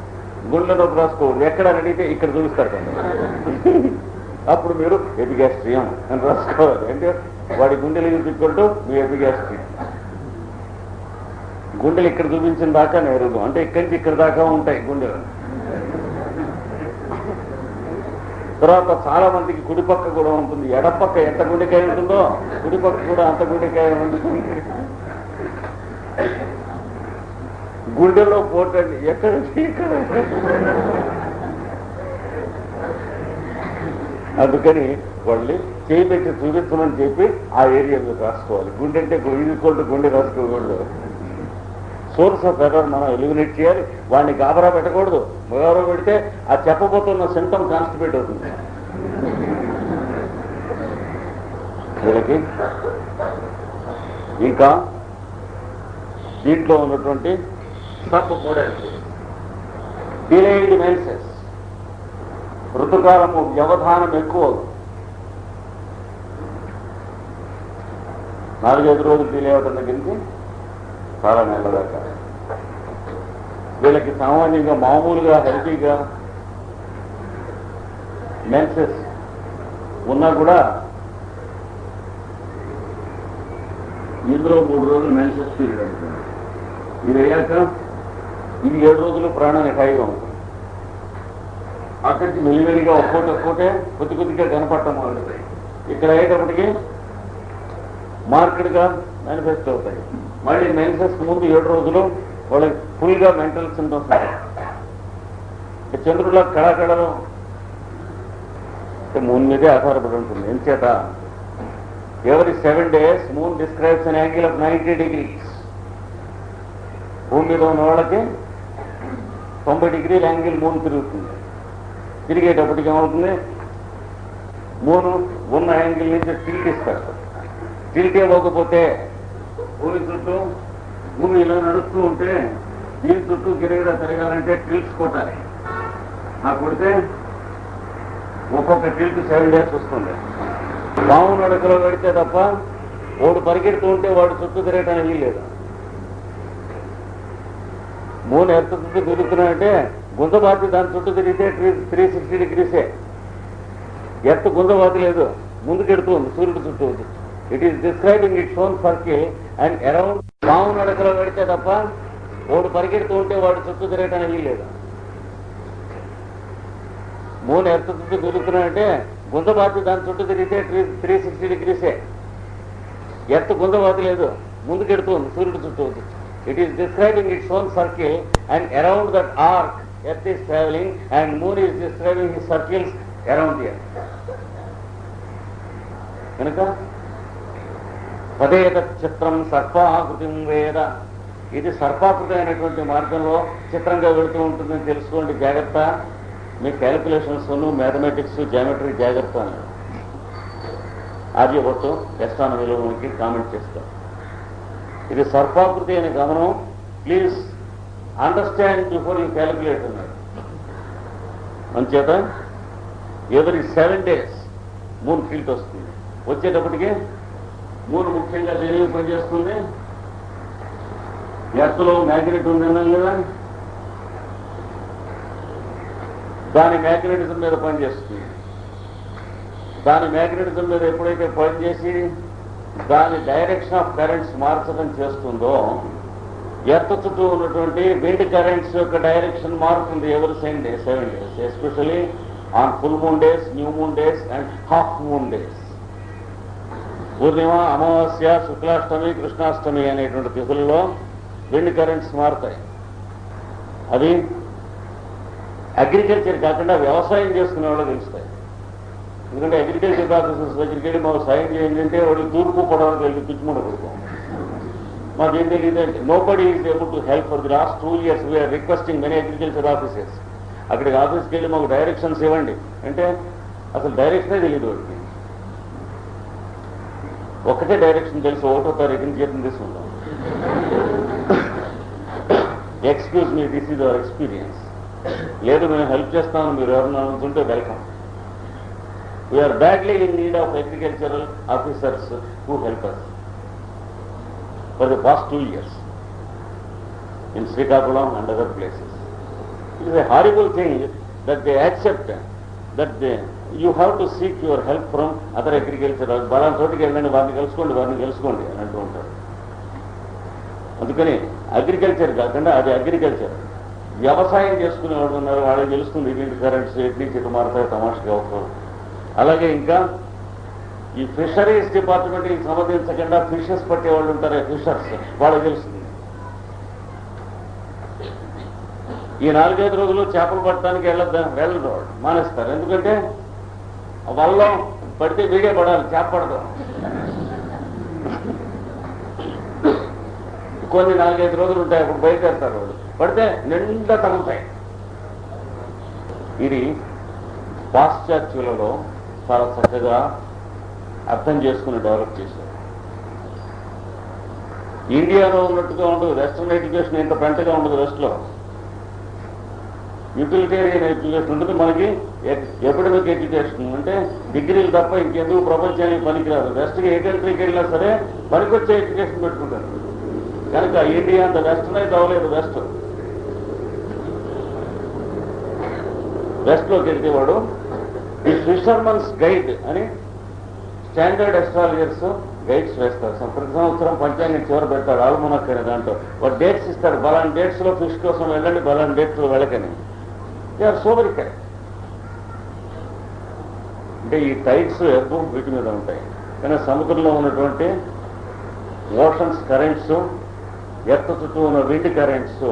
గుండెలో నొప్పి రాసుకోకూడదు, ఎక్కడ అని అడిగితే ఇక్కడ చూపిస్తారు కదా, అప్పుడు మీరు ఎపిగాస్ట్రియం అని రాసుకోవాలి. అంటే వాడి గుండెలు చూపించుకుంటూ మీ ఎపిగాస్ట్రియం. గుండెలు ఇక్కడ చూపించిన దాకా నేరుగా, అంటే ఇక్కడి నుంచి ఇక్కడ దాకా ఉంటాయి గుండెలు. తర్వాత చాలా మందికి కుడిపక్క కూడా ఉంటుంది, ఎడపక్క ఎంత గుండెకాయ ఉంటుందో కుడిపక్క కూడా అంత గుండెకాయ ఉంటుంది. గుండెలో పోటండి ఎక్కడ ఇక్కడ. అందుకని వాళ్ళు చేయి పెట్టి చూపిస్తున్నామని చెప్పి ఆ ఏరియాలో రాసుకోవాలి. గుండె అంటే గుండె రాసుకోకూడదు. సోర్స్ ఆఫ్ ఎర్రర్ మనం ఎలిమినేట్ చేయాలి. వాడిని గాబరా పెట్టకూడదు. గాబరా పెడితే ఆ చెప్పబోతున్న సింటమ్ కాన్స్టిపేట్ అవుతుంది. వీళ్ళకి ఇంకా దీంట్లో ఉన్నటువంటి సబ్ మోడల్స్, డిలేయిడ్ మెన్సెస్, ఋతుకాలము వ్యవధానం ఎక్కువ, 4-5 రోజులు డిలే అవడం దగ్గర నుంచి చాలా నెలల దాకా. వీళ్ళకి సామాన్యంగా మామూలుగా హెల్తీగా మెన్సెస్ ఉన్నా కూడా ఇందులో 3 రోజులు మెన్సెస్ పీరియడ్ అవుతుంది. ఇది అయ్యాక ఇది 7 రోజులు ప్రాణానికి హాయిగా ఉంటుంది. అక్కడి నుంచి మెల్లిమెల్లిగా ఒక్కోటే కొద్దిగా కనపడటం మొదలుతాయి. ఇక్కడ అయ్యేటప్పటికి మార్కెట్గా మేనిఫెస్ట్ అవుతాయి. మళ్ళీ మెన్సెస్ ముందు 7 రోజులు వాళ్ళకి ఫుల్గా మెంటల్ సింటమ్స్ ఉంటాయి. చంద్రుల కళాకళలు మూన్ మీదే ఆధారపడి ఉంటుంది. ఎంచేత ఎవరి 7 days moon describes an angle of 90 degrees. భూమి మీద ఉన్న వాళ్ళకి 90 degrees యాంగిల్ మూన్ తిరుగుతుంది. తిరిగేటప్పటికి ఏమవుతుంది, మూను ఉన్న యాంగిల్ నుంచి టిల్ట్ ఇస్తారు. టిల్ట్ ఇవ్వకపోతే భూమి చుట్టూ భూమి ఇలా నడుస్తూ ఉంటే దీని చుట్టూ గిరిగిరా తిరగాలంటే టిల్ట్స్ కొట్టాలి. ఆ కొడితే ఒక్కొక్క టిల్ట్ 7 days వస్తుంది. పాము నడకలో పెడితే తప్ప వాడు పరిగెడుతూ ఉంటే వాడు చుట్టూ తిరగటానికి వీల్లేదు. మూడు ఎంత చుట్టూ తిరుగుతున్నాయంటే గుంజబాతి దాని చుట్టూ తిరిగితే 360 degrees. ఎర్త్ గుంజబాతి లేదు, ముందుకెడుతూ ఉంది సూర్యుడు చుట్టూ. It is describing its own circle and around. పాము నడకలో పెడితే తప్ప వాడు పరిగెడుతూ ఉంటే వాడు చుట్టూ తిరగటానికి వీల్లేదు. మూడు ఎర్త్ చుట్టూ తిరుగుతున్నాయంటే గుంజబాతి దాని చుట్టూ తిరిగితే 360 degrees. ఎర్త్ గుంజబాతి లేదు, ముందుకెడుతూ ఉంది సూర్యుడు చుట్టూ. It is describing its own circle and around that arc earth is travelling and moon is describing his circles around the earth. కనుక పదేత చిత్రం సర్పాకృతిం వేద, ఇది సర్పాకృతి అయినటువంటి మార్గంలో చిత్రంగా వెళుతూ ఉంటుందని తెలుసుకోండి. జాగ్రత్త. మీ క్యాలిక్యులేషన్స్, మ్యాథమెటిక్స్, జామెట్రీ జాగ్రత్త అని ఆర్యభట్టు ఎస్ట్రానమీలో మనకి కామెంట్ చేస్తాం. ఇది సర్పాకృతి అనే గమనం please understand before you calculate అన్నాడు. అంచేత ఎవరి 7 days మూన్ టిల్ట్ వస్తుంది. వచ్చేటప్పటికి మూన్ ముఖ్యంగా దేనికి పనిచేస్తుంది, ఎర్త్లో మ్యాగ్నెట్ ఉందన్నాం కదా, దాని మ్యాగ్నెటిజం మీద పనిచేస్తుంది. దాని మ్యాగ్నెటిజం మీద ఎప్పుడైతే పనిచేసి దాని డైరెక్షన్ ఆఫ్ కరెంట్స్ మార్చడం చేస్తుందో, ఎర్త్ చుట్టూ ఉన్నటువంటి విండ్ కరెంట్స్ యొక్క డైరెక్షన్ మారుతుంది ఎవరి 7 days, especially on full moon days, new moon days and half moon days. పూర్ణిమ, అమావాస్య, శుక్లాష్టమి, కృష్ణాష్టమి అనేటువంటి తిథులలో విండ్ కరెంట్స్ మారుతాయి. అది అగ్రికల్చర్ కాకుండా వ్యవసాయం చేసుకునే వాళ్ళు తెలుస్తాయి. ఎందుకంటే అగ్రికల్చర్ ఆఫీసర్స్ దగ్గరికి వెళ్ళి మాకు సాయం చేయండి అంటే వాడు తూర్పు పొడవడానికి వెళ్ళి పిచ్చిమూడ కొడుకోం. మాకేం తెలియదు అంటే nobody is able to help. For the last 2 years we are requesting many agriculture officers. అక్కడికి ఆఫీస్కి వెళ్ళి మాకు డైరెక్షన్స్ ఇవ్వండి అంటే అసలు డైరెక్షనే తెలియదు వాడికి. ఒక్కటే డైరెక్షన్ తెలుసు, 1వ తారీఖుని జీతం తీసుకుంటాం. Excuse me, this is our experience. లేదు మేము హెల్ప్ చేస్తామని మీరు ఎవరన్నా అనుకుంటే welcome. We are badly in need of agricultural officers who help us for the past 2 years in Srikakulam and other places. It is a horrible thing that they accept that you have to seek your help from other agricultural. బలాన్ చోటికి వెళ్ళండి, వారిని కలుసుకోండి అని అంటూ ఉంటారు. అందుకని అగ్రికల్చర్ కాకుండా అది అగ్రికల్చర్. వ్యవసాయం చేసుకునేవాడు ఉన్నారు, వాళ్ళకి తెలుస్తుంది ఇటువంటి కరెంట్స్ ఎట్నీ చెట్టు మారుతాయి, తమాషగా అవుతారు. అలాగే ఇంకా ఈ ఫిషరీస్ డిపార్ట్మెంట్కి సంబంధించకుండా ఫిషెస్ పట్టేవాళ్ళు ఉంటారు, ఫిషర్స్, వాళ్ళకి తెలుస్తుంది. ఈ 4-5 రోజులు చేపలు పట్టడానికి వెళ్ళరు, మానేస్తారు. ఎందుకంటే వల్ల పడితే వీడే పడాలి, చేప పడతాం. కొన్ని 4-5 రోజులు ఉంటాయి, అప్పుడు బయలుదేరుతారు వాళ్ళు, పడితే నిండా తగ్గుతాయి. ఇది పాశ్చాత్యులలో చాలా చక్కగా అర్థం చేసుకుని డెవలప్ చేశారు. ఇండియాలో ఉన్నట్టుగా ఉండదు, వెస్ట్రన్ ఎడ్యుకేషన్ ఇంత పెంటగా ఉండదు. వెస్ట్లో యూటిలిటేరియన్ ఎడ్యుకేషన్ ఉంటుంది, మనకి ఎకడమిక్ ఎడ్యుకేషన్ అంటే డిగ్రీలు తప్ప ఇంకెందుకు ప్రపంచానికి పనికిరాదు. వెస్ట్కి ఏ కంట్రీకి వెళ్ళినా సరే పనికొచ్చే ఎడ్యుకేషన్ పెట్టుకుంటారు. కనుక ఇండియా అంత వెస్టర్నైజ్ అవ్వలేదు. వెస్ట్లోకి వెళ్తే వాడు ఈ ఫిషర్మన్స్ గైడ్ అని స్టాండర్డ్ ఎస్ట్రాలజర్స్ గైడ్స్ వేస్తారు. ప్రతి సంవత్సరం పంచాంగం చివరి పెడతాడు, ఆల్మనక్ అనే దాంట్లో వాడు డేట్స్ ఇస్తాడు. బలాన్ డేట్స్లో ఫిష్ కోసం వెళ్ళండి, బలాన్ డేట్స్లో వెళ్ళకని. They are so very correct. అంటే ఈ టైడ్స్ ఎక్కువ వీటి మీద ఉంటాయి, కానీ సముద్రంలో ఉన్నటువంటి ఓషన్స్ కరెంట్స్, ఎర్త్ చుట్టూ ఉన్న విండ్ కరెంట్స్,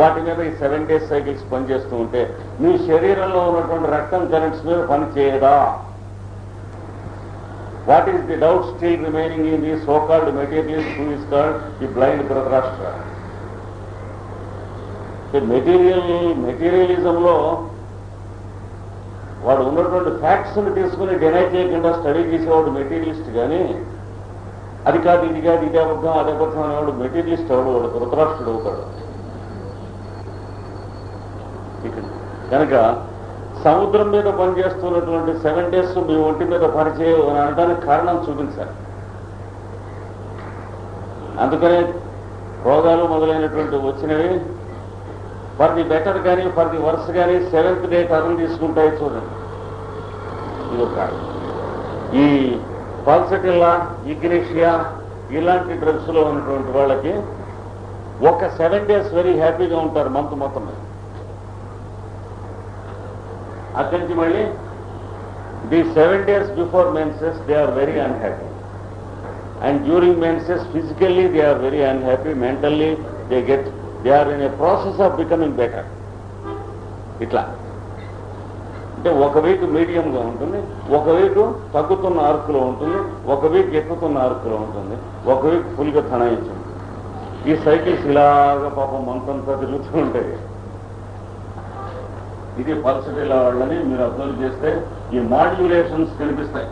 వాటి మీద ఈ 7 days సైకిల్స్ పనిచేస్తూ ఉంటే మీ శరీరంలో ఉన్నటువంటి రక్తం కరెంట్స్ మీద పని చేయదా? What is the doubt still remaining in the so called materialist who is called the blind Dhritarashtra? మెటీరియలిజంలో వాడు ఉన్నటువంటి ఫ్యాక్ట్స్ని తీసుకుని డినై చేయకుండా స్టడీ చేసేవాడు మెటీరియలిస్ట్. కానీ అది కాదు, ఇది కాదు, ఇదే అబద్ధం, అదే అబద్ధం అనేవాడు మెటీరియలిస్ట్ అవడు, వాడు ధృతరాష్ట్రుడు అవుతాడు. కనుక సముద్రం మీద పనిచేస్తున్నటువంటి 7 days మీ ఒంటి మీద పనిచేయవు అని అనడానికి కారణం చూపించాలి. అందుకనే రోగాలు మొదలైనటువంటి వచ్చినవి ఫర్ ది బెటర్ కానీ ఫర్ ది వర్స్ కానీ 7th day టర్న్ తీసుకుంటాయి. చూడండి, ఇది ఒక ఈ పాల్సటిల్లా, ఇగ్నేషియా ఇలాంటి డ్రగ్స్లో ఉన్నటువంటి వాళ్ళకి ఒక 7 days వెరీ హ్యాపీగా ఉంటారు మంత్ మొత్తం. అక్కడి నుంచి మళ్ళీ the 7 days before menses they are very unhappy, and during menses physically they are very unhappy, mentally they are in a process of becoming better. ఇట్లా అంటే ఒక వీక్ మీడియంగా ఉంటుంది, ఒక వీక్ తగ్గుతున్న ఆర్కులో ఉంటుంది, ఒక వీక్ ఎక్కుతున్న ఆర్కులో ఉంటుంది, ఒక వీక్ ఫుల్గా తణాయించుంటుంది. ఈ సైకిల్స్ ఇలాగా పాపం మంతంతా తిరుగుతూ ఉంటాయి. ఇది పల్సటిలా వాళ్ళని మీరు అబ్జర్వ్ చేస్తే ఈ మాడ్యులేషన్స్ కనిపిస్తాయి.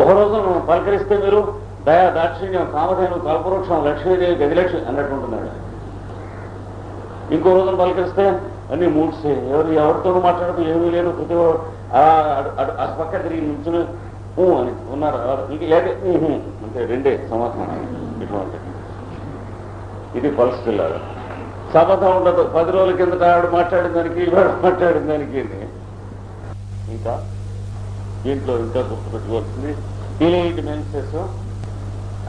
ఒకరోజు పలకరిస్తే మీరు దయా, దాక్షిణ్యం, కామధేను, కల్పవృక్షం, లక్ష్మీదేవి, గదిలక్ష్మి అన్నట్టు ఉంటున్నాడు. ఇంకో రోజున పలకరిస్తే అన్ని మూడ్స్, ఎవరితోనూ మాట్లాడుతూ ఏమీ లేదు, ప్రతి అటు పక్క తిరిగి నుంచుని అని ఉన్నారు, ఇంక లేదే అంటే 2 సమాధానం ఇట్లా ఉంటాయి. ఇది పల్సటిల్లాగా. సమతం ఉండదు. 10 రోజుల కిందట ఆవిడ మాట్లాడిన దానికి ఇవాడు మాట్లాడిన దానికి. ఇంకా దీంట్లో ఇంకా గుర్తుపెట్టుకోవాల్సింది టీనేజ్ మెన్సెస్,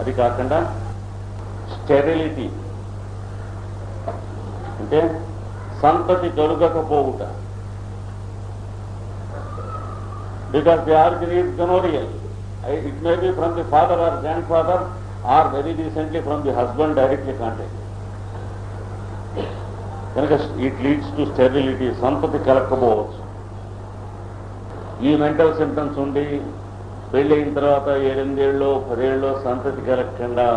అది కాకుండా స్టెరిలిటీ అంటే సంతతి కలుగకపోవుట. Because the origin is gonorrhoeal. It may be from the father or grandfather or very recently from the husband directly contact. కనుక ఇట్ లీడ్స్ టు స్టెరిలిటీ, సంతతి కలగకపోవచ్చు. ఈ మెంటల్ సింప్టమ్స్ ఉండి పెళ్ళి అయిన తర్వాత 7 ఏళ్ళలో 10 ఏళ్ళలో సంతతి కలగకుండా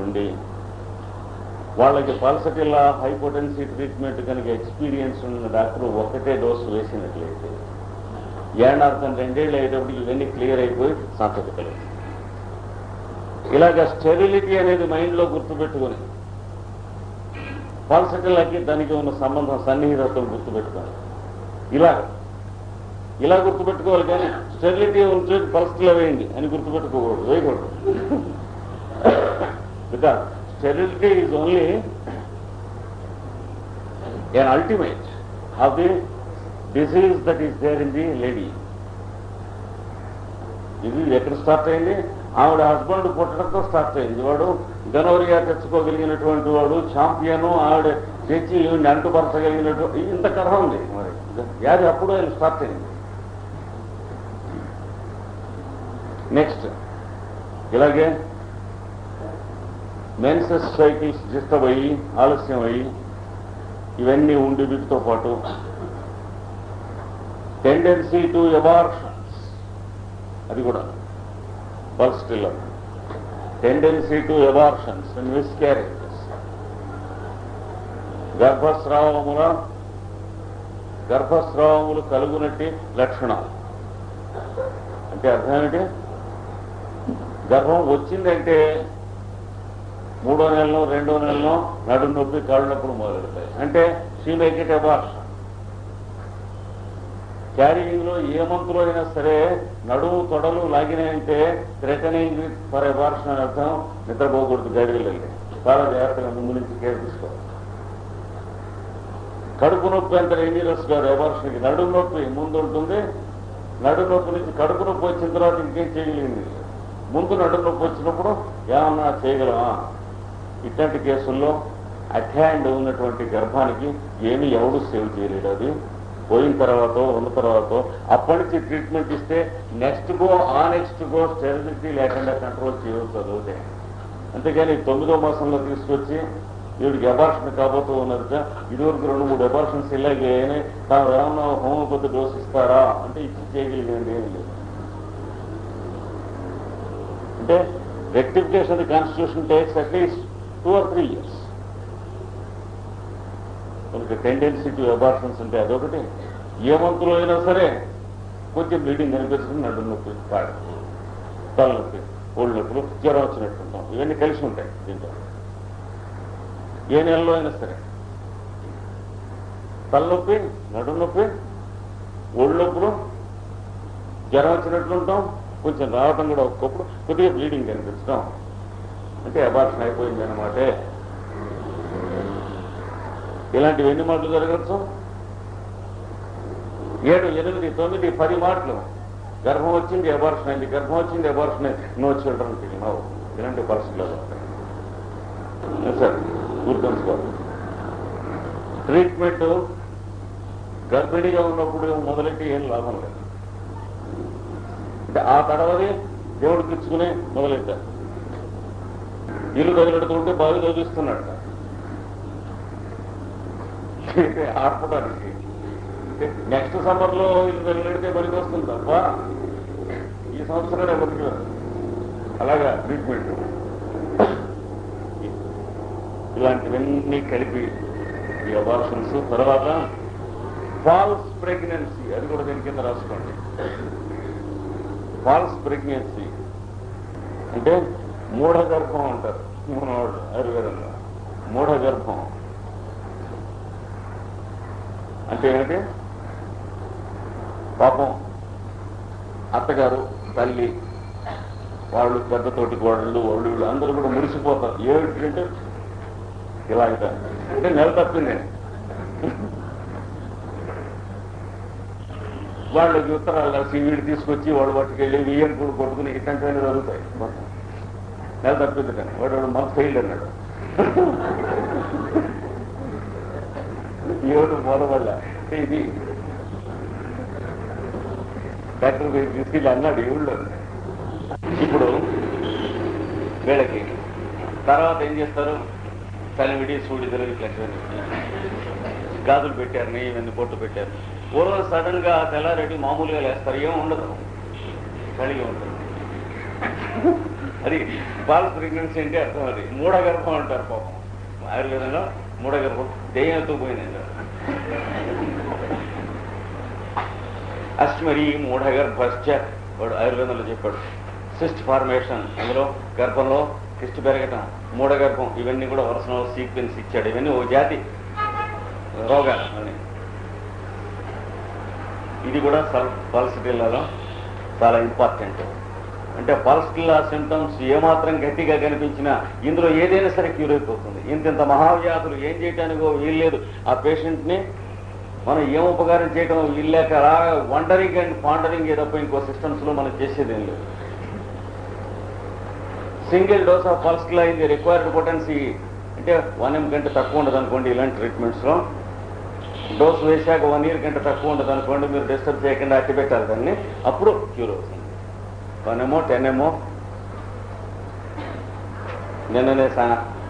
ఉండి వాళ్ళకి పల్సటిల్లా హైపోటెన్సీ ట్రీట్మెంట్ కనుక ఎక్స్పీరియన్స్ ఉన్న డాక్టర్ ఒకటే డోసు వేసినట్లయితే ఏడార్థం 2 ఏళ్ళు అయ్యేటప్పుడు ఇవన్నీ క్లియర్ అయిపోయి సంతతి కలుగుతుంది. ఇలాగ స్టెరిలిటీ అనేది మైండ్లో గుర్తుపెట్టుకుని ఫాల్సిటీలకి దానికి ఉన్న సంబంధం సన్నిహితత్వం గుర్తుపెట్టుకోవాలి. ఇలా గుర్తుపెట్టుకోవాలి, కానీ స్టెరిలిటీ ఉంటే పల్స్లో వేయండి అని గుర్తుపెట్టుకోకూడదు, వేయకూడదు. Because sterility is only an ultimate of the disease that is there in the lady. ఇది ఎక్కడ స్టార్ట్ అయింది? ఆవిడ హస్బెండ్ పుట్టడంతో స్టార్ట్ అయింది. వాడు గనోరియా తెచ్చుకోగలిగినటువంటి వాడు ఛాంపియను, ఆవిడ తెచ్చి ఈవిని అంటుపరచగలిగినటువంటి ఇంత కథ ఉంది. మరి వ్యాధి అప్పుడు ఆయన స్టార్ట్ అయింది. నెక్స్ట్ ఇలాగే మెన్సెస్ సైకిల్స్ డిస్టర్బ్ అయ్యి ఆలస్యం అయ్యి ఇవన్నీ ఉండి వీటితో పాటు టెండెన్సీ టు అబార్షన్స్, అది కూడా pulsatilla, tendency to abortions and miscarriages, గర్భస్రావములు కలుగునట్టి లక్షణాలు. అంటే అర్థం ఏమిటి? గర్భం వచ్చిందంటే 3వ నెలలో 2వ నెలలో నడుము నొప్పి కాళ్ళు నొప్పులు మొదలెడతాయి. అంటే she make it abortion. Carrying లో ఏ మంత్రులు అయినా సరే నడుము తొడలు లాగినాయంటే థ్రెటనింగ్ ఫర్ అబార్షన్ అని అర్థం. నిద్రపోకూడదు గడివెళ్ళి, చాలా జాగ్రత్తగా ముందు నుంచి కేర్ తీసుకోవాలి. కడుపు నొప్పి అంత డేంజరస్ కాదు అబార్షన్కి. నడుము నొప్పి ముందు ఉంటుంది, నడుము నొప్పి నుంచి కడుపు నొప్పి వచ్చిన తర్వాత ఇంకేం చేయగలిగింది. ముందు నడుము నొప్పి వచ్చినప్పుడు ఏమన్నా చేయగలమా? ఇట్లాంటి కేసుల్లో అటాండ్ ఉన్నటువంటి గర్భానికి ఏమీ ఎవడు సేవ్ చేయలేడు. అది పోయిన తర్వాత ఉన్న తర్వాత అప్పటి నుంచి ట్రీట్మెంట్ ఇస్తే నెక్స్ట్ గో స్టెరిలిటీ లేకుండా కంట్రోల్ చేయవచ్చు అదవుతాయి. అంతేగాని 9వ మాసంలో తీసుకొచ్చి వీడికి అబార్షన్ కాబోతూ ఉన్నదిగా. ఇదివరకు 2-3 అబార్షన్స్ ఇలాగే అయినాయి. తాను ఏమన్నా హోమియోపతి డోస్ ఇస్తారా అంటే ఇచ్చి చేయగలిగేది ఏమి లేదు. అంటే rectification the constitution takes at least 2 or 3 years. మనకి టెండెన్సీ టు అబార్షన్స్ అంటే అదొకటి. ఏ మంతులో అయినా సరే కొంచెం బ్లీడింగ్ కనిపిస్తుంది, నడుము నొప్పి, తలనొప్పి, ఒళ్ళు నొప్పులు, జ్వరం వచ్చినట్టుంటాం, ఇవన్నీ కలిసి ఉంటాయి దీంట్లో. ఏ నెలలో అయినా సరే తలనొప్పి, నడుము నొప్పి, ఒళ్ళు నొప్పులు, జ్వరం వచ్చినట్లుంటాం, కొంచెం రావటం కూడా ఒక్కొక్కప్పుడు కొద్దిగా బ్లీడింగ్ కనిపించడం అంటే అబార్షన్ అయిపోయింది అన్నమాట. ఇలాంటివి ఎన్ని మాటలు జరగచ్చు? 7, 8, 9, 10 మాటలు. గర్భం వచ్చింది అబార్షన్ అయింది, గర్భం వచ్చింది అబార్షన్ అయింది, నో చిల్డ్రన్ కిల్ నో. ఇలాంటి పరిస్థితులు సార్ గుర్తుంచుకోవాలి. ట్రీట్మెంట్ గర్భిణిగా ఉన్నప్పుడు మొదలెట్టి ఏం లాభం లేదు. అంటే ఆ తడవది దేవుడికి ఇచ్చుకుని మొదలెట్టారు. ఇల్లు తగిలెడుతుంటే బావి తగిలిస్తున్నాడు ఆడపడానికి. నెక్స్ట్ సమ్మర్లో ఇల్లు తగిలెడితే పనికి వస్తుంది తప్ప ఈ సంవత్సరాలే బతికారు. అలాగా ట్రీట్మెంట్ ఇలాంటివన్నీ కలిపి ఈ అబార్షన్స్. తర్వాత ఫాల్స్ ప్రెగ్నెన్సీ, అది కూడా దీని కింద రాసుకోండి. ఫాల్స్ ప్రెగ్నెన్సీ అంటే మూఢగర్భం అంటారు మనవాళ్ళు ఆయుర్వేదంలో. మూఢగర్భం అంటే ఏమిటి? పాపం అత్తగారు, తల్లి, వాళ్ళు పెద్దతోటి కోడళ్ళు, వాళ్ళు అందరూ కూడా మురిసిపోతారు. ఏమిటంటే ఇలా అంటే నెల తప్పింది. వాళ్ళకి ఉత్తరాలు రాసి వీడు తీసుకొచ్చి వాడు పట్టుకెళ్ళి వీఎన్ కూడా కొట్టుకుని ఇట్లాంటివన్నీ జరుగుతాయి. నెల తప్పింది కానీ వాడు మన ఫెయిల్డ్ అన్నాడు. ఏడు మొదవల్ల ఇది డాక్టర్ తీసుకెళ్ళి అన్నాడు ఏళ్ళు. ఇప్పుడు వీళ్ళకి తర్వాత ఏం చేస్తారు? చలివిడి, సూడి తెలుగు ఇట్లాంటివన్నీ గాజులు పెట్టారు, నెయ్యి ఇవన్నీ పొట్టు పెట్టారు. పూర్వం సడన్ గా తెల్లారెడ్డి మామూలుగా లేస్తారు, ఏం ఉండదు, కలిగి ఉంటుంది. అది ఫాల్స్ ప్రెగ్నెన్సీ అంటే అర్థం. అది మూఢగర్భం అంటారు పాపం ఆయుర్వేదంలో. మూఢగర్భం దెయ్యంతో పోయింది. అస్మరీ మూఢగర్భశ్చ వాడు ఆయుర్వేదంలో చెప్పాడు. సిస్ట్ ఫార్మేషన్, అందులో గర్భంలో కిస్ట్ పెరగటం, మూడగర్భం, ఇవన్నీ కూడా వరుసలో సీక్వెన్స్ ఇచ్చాడు. ఇవన్నీ ఓ జాతి రోగాలు అని. ఇది కూడా పల్స్టిల్లాలో చాలా ఇంపార్టెంట్. అంటే పల్స్టిల్లా సిమ్టమ్స్ ఏమాత్రం గట్టిగా కనిపించినా ఇందులో ఏదైనా సరే క్యూర్ అయిపోతుంది. ఇంత మహావ్యాధులు ఏం చేయటానికో వీల్లేదు. ఆ పేషెంట్ని మనం ఏం ఉపకారం చేయడం వీల్లేక అలా వండరింగ్ అండ్ పాండరింగ్ ఏదప్ప ఇంకో సిస్టమ్స్లో మనం చేసేదేం లేదు. సింగిల్ డోస్ ఆఫ్ పల్స్టిల్లా ఇది రిక్వైర్డ్ పొటెన్సీ అంటే 1 mg కంటే తక్కువ ఉండదు అనుకోండి. ఇలాంటి ట్రీట్మెంట్స్లో డోస్ వేశాక 1 year కంటే తక్కువ ఉండదు అనుకోండి, మీరు డిస్టర్బ్ చేయకుండా అట్టి పెట్టాలి దాన్ని, అప్పుడు క్యూర్ అవుతుంది. 1 ml 10 ml. నిన్ననే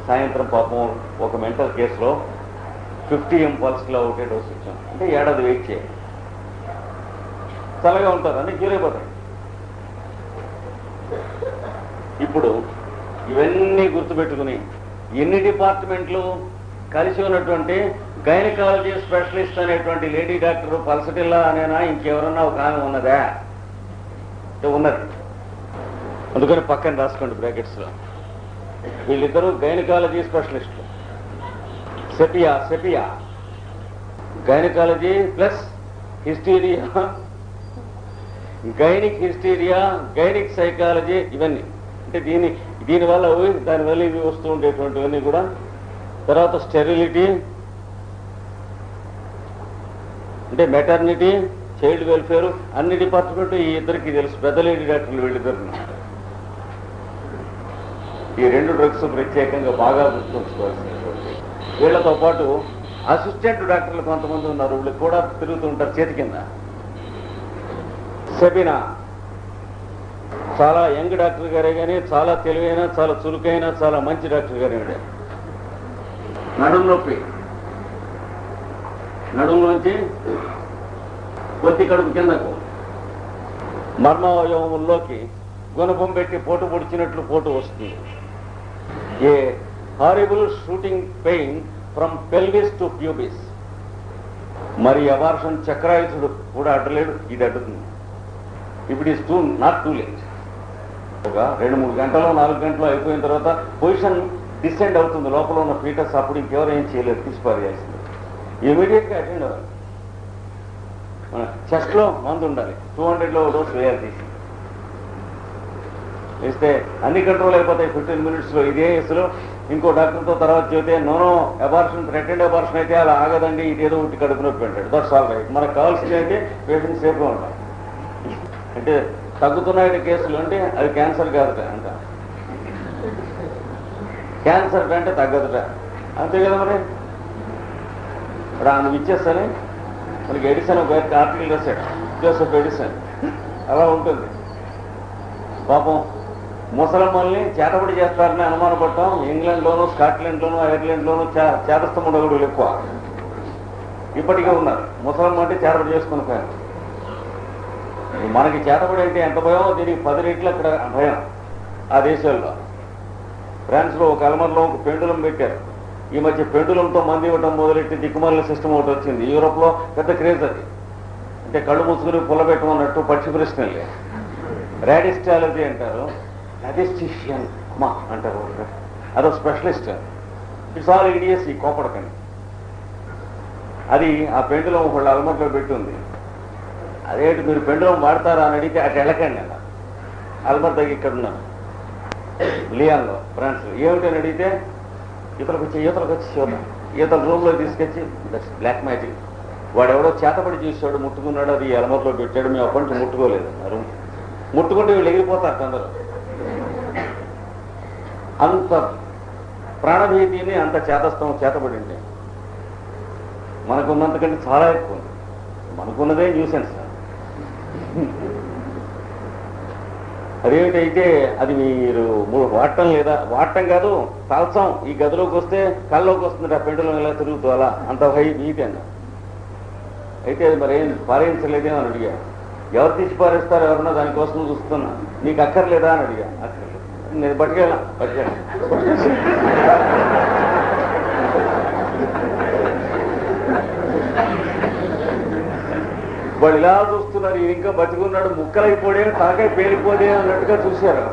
సాయంత్రం పాపం ఒక మెంటల్ కేసులో 50 ml పల్స్టిల్లా ఒకటే డోస్ ఇచ్చాం. అంటే ఏడాది వెయిట్ చేయాలి. చల్లగా ఉంటారు, అన్నీ క్యూర్ అయిపోతాయి. ఇప్పుడు ఇవన్నీ గుర్తుపెట్టుకుని ఎన్ని డిపార్ట్మెంట్లు కలిసి ఉన్నటువంటి గైనకాలజీ స్పెషలిస్ట్ అనేటువంటి లేడీ డాక్టర్ పల్స్టిల్లా అనేనా ఇంకెవరన్నా ఒక ఆమె ఉన్నదా? ఉన్నది. అందుకని పక్కన రాసుకోండి బ్రాకెట్స్లో. వీళ్ళిద్దరూ గైనకాలజీ స్పెషలిస్టులు. Sepia gynaecology plus hysteria, gynaec hysteria, gynaec psychology, ఇవన్నీ అంటే దీనివల్ల దానివల్ల ఇవి వస్తూ ఉండేటువంటివన్నీ కూడా. తర్వాత స్టెరిలిటీ అంటే మెటర్నిటీ, చైల్డ్ వెల్ఫేర్, అన్ని డిపార్ట్మెంట్ ఈ ఇద్దరికి తెలుసు. పెద్ద లేడీ డాక్టర్లు వీళ్ళిద్దరు. ఈ 2 డ్రగ్స్ ప్రత్యేకంగా బాగా గుర్తుంచుకోవాల్సినటువంటి. వీళ్లతో పాటు అసిస్టెంట్ డాక్టర్లు కొంతమంది ఉన్నారు, వీళ్ళు కూడా తిరుగుతూ ఉంటారు చేతి కింద. సెబినా చాలా యంగ్ డాక్టర్ గారే కానీ చాలా తెలివైన, చాలా చురుకైన, చాలా మంచి డాక్టర్ గారే. నడుము నొప్పి, నడుములోంచి పొత్తి కడుపు కిందకు మర్మావయవంలోకి గుణపం పెట్టి పోటు పొడిచినట్లు పోటు వస్తుంది. A horrible shooting pain from pelvis to pubis. మరి అబార్షన్ చక్రాయుధుడు కూడా అడ్డలేడు, ఇది అడ్డుతుంది. ఇప్పుడు ఈజ్ నాట్ టూ లేట్. ఒక 2-3 గంటలో 4 గంటలో అయిపోయిన తర్వాత పొజిషన్ డిసెండ్ అవుతుంది లోపల ఉన్న ఫీటస్. అప్పుడు ఇంకెవరు ఏం చేయలేదు, తీసిపారేయాల్సింది. ఇమీడియట్గా అటెండ్ అవ్వాలి. చెస్ట్లో మందు ఉండాలి, 200లో డోస్ వేయాలి. తీసి వేస్తే అన్ని కంట్రోల్ అయిపోతాయి 15 minutesలో. ఇదే కేసులో ఇంకో డాక్టర్తో తర్వాత చెబితే నోనో అబార్షన్, థ్రెటెండ్ అబార్షన్ అయితే అలా ఆగదండి, ఇదేదో ఒకటి కడుపు నొప్పి అంటాడు. That's all right. మనకు కావాల్సింది అయితే పేషెంట్ సేఫ్గా ఉంటాం. అంటే తగ్గుతున్నాయి కేసులు అంటే అది క్యాన్సర్ కాదుట అంట. క్యాన్సర్ అంటే తగ్గదుట, అంతే కదా. మరి ఇప్పుడు ఆమె ఇచ్చేస్తానే మనకి ఎడిసన్ ఒక ఆర్టికల్ రాశాడు, జోసెఫ్ ఎడిసన్. అలా ఉంటుంది. పాపం ముసలమ్మల్ని చేతబడి చేస్తారని అనుమానపడటం ఇంగ్లాండ్లోనూ, స్కాట్లాండ్లోనూ, ఐర్లాండ్లోనూ చేతస్థం ఉండకూడదు ఎక్కువ. ఇప్పటికే ఉన్నారు. ముసలమ్మ అంటే చేతబడి చేసుకుని పోయారు. మనకి చేతబడి అంటే ఎంత భయం, దీనికి 10 రెట్లు అక్కడ భయం. ఆ దేశాల్లో ఫ్రాన్స్లో ఒక అల్మర్లో ఒక పెండులం పెట్టారు. ఈ మధ్య పెండులంతో మంది ఇవ్వటం మొదలెట్టి దిక్కుమాలిన సిస్టమ్ ఒకటి వచ్చింది. యూరోప్లో పెద్ద క్రేజ్ అది. అంటే కళ్ళు మూసుకుని పుల్లబెట్టమన్నట్టు పక్షి ప్రశ్నలే. రాడిస్టాలజీ అంటారు, రాడిస్టిషియన్ అమ్మా అంటారు. అదో స్పెషలిస్ట్. It's all ఈడియస్. ఈ కోపడకండి. అది ఆ పెండులం ఒకళ్ళు అల్మర్లో పెట్టి ఉంది. అదేంటి మీరు పెండులం వాడతారా అని అడిగితే అటు వెళ్ళకండి అన్న. అల్మర్ దగ్గర ఇక్కడ ఉన్నాను లియాన్లో, ఫ్రాన్స్. ఏమిటని అడిగితే ఈతలకు వచ్చి చూద్దాం. ఈతల రూమ్లో తీసుకొచ్చి దట్స్ బ్లాక్ మ్యాజిక్. వాడెవడో చేతపడి చూసాడు, ముట్టుకున్నాడు, అది అల్మర్లో పెట్టాడు. మేము అప్పటి నుంచి ముట్టుకోలేదు. రూమ్ ముట్టుకుంటే వీళ్ళు ఎగిరిపోతారు అందరూ. అంత ప్రాణభీతిని, అంత చేతబడి ఉంటే మనకున్నంతకంటే చాలా ఎక్కువ ఉంది. మనకున్నదే న్యూసెన్స్. అదేమిటైతే అది మీరు వాడటం లేదా, వాడటం కాదు తలసం. ఈ గదిలోకి వస్తే కళ్ళలోకి వస్తుంది. ఆ పెండులం ఇలా తిరుగుతూ అలా అంత హై వీటి అన్న. అయితే అది మరి ఏం పారేయించలేదేమో అని అడిగా. ఎవరు తీసి పారేస్తారు ఎవరన్నా, దానికోసం చూస్తున్నా. నీకు అక్కర్లేదా అని అడిగా. అక్కర్లేదు. నేను పట్టుకెళ్ళా. వాడు ఇలా చూస్తున్నారు, ఈయన ఇంకా బతికున్నాడు, ముక్కలైపోడే, తలకాయ పేలిపోదే అన్నట్టుగా చూశారు.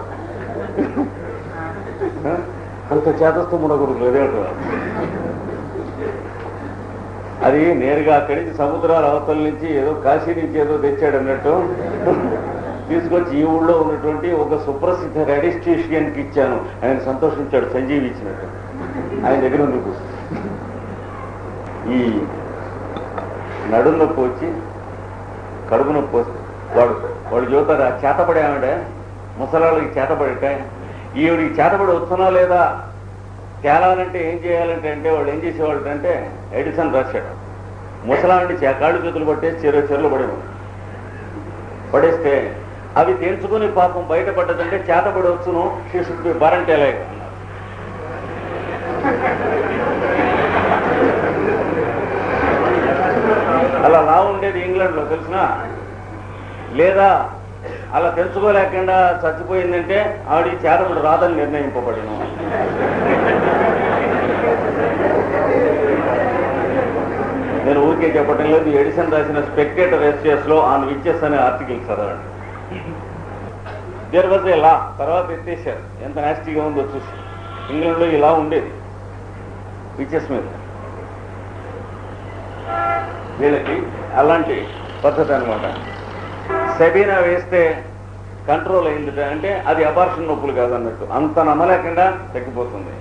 అంత చేతస్తూ మునగురులు అదేంటారు. అది నేరుగా అక్కడి నుంచి సముద్రాల అవతల నుంచి ఏదో కాశీ నుంచి ఏదో తెచ్చాడు అన్నట్టు తీసుకొచ్చి ఈ ఊళ్ళో ఉన్నటువంటి ఒక సుప్రసిద్ధ రెడిస్ట్రీషియన్కి ఇచ్చాను. ఆయన సంతోషించాడు, సంజీవి ఇచ్చినట్టు. ఆయన దగ్గర ఉంది పుస్తకం. ఈ నడుము నొప్పి వచ్చి కడుపు నొప్పి వస్తే వాడు చూతారు ఆ చేతపడే ఆవిడ ముసలాళ్ళకి చేతపడట. ఈవిడికి చేతపడి వస్తున్నా లేదా తేలాలంటే ఏం చేయాలంటే అంటే వాళ్ళు ఏం చేసేవాళ్ళు అంటే ఎడిసన్ రాశాడు. ముసలాంటి కాళ్ళు చేతులు పట్టేసి చెరువులు పడేస్తే అవి తెలుసుకుని పాపం బయటపడ్డదంటే చేతపడి వచ్చును షీ బారంటేలే అలా లా ఉండేది ఇంగ్లాండ్లో తెలిసినా. లేదా అలా తెలుసుకోలేకుండా చచ్చిపోయిందంటే ఆవిడ చేతపడి రాదని నిర్ణయింపబడిను. నేను ఊరికే చెప్పటం లేదు. ఎడిసన్ రాసిన స్పెక్టేటర్ ఎస్ఎస్లో ఆన్ విచెస్ అనే ఆర్టికల్ చదవండి. దేర్ వాజ్ ఏ లా, తర్వాత ఎత్తేసారు. ఎంత నాస్టిగా ఉందో చూసి. ఇంగ్లాండ్లో ఇలా ఉండేది విచెస్ మీద. వీళ్ళకి అలాంటి పద్ధతి అనమాట. సెబీనా వేస్తే కంట్రోల్ అయింది అంటే అది అబార్షన్ నొప్పులు కాదన్నట్టు. అంత నమ్మలేకుండా తగ్గిపోతుంది.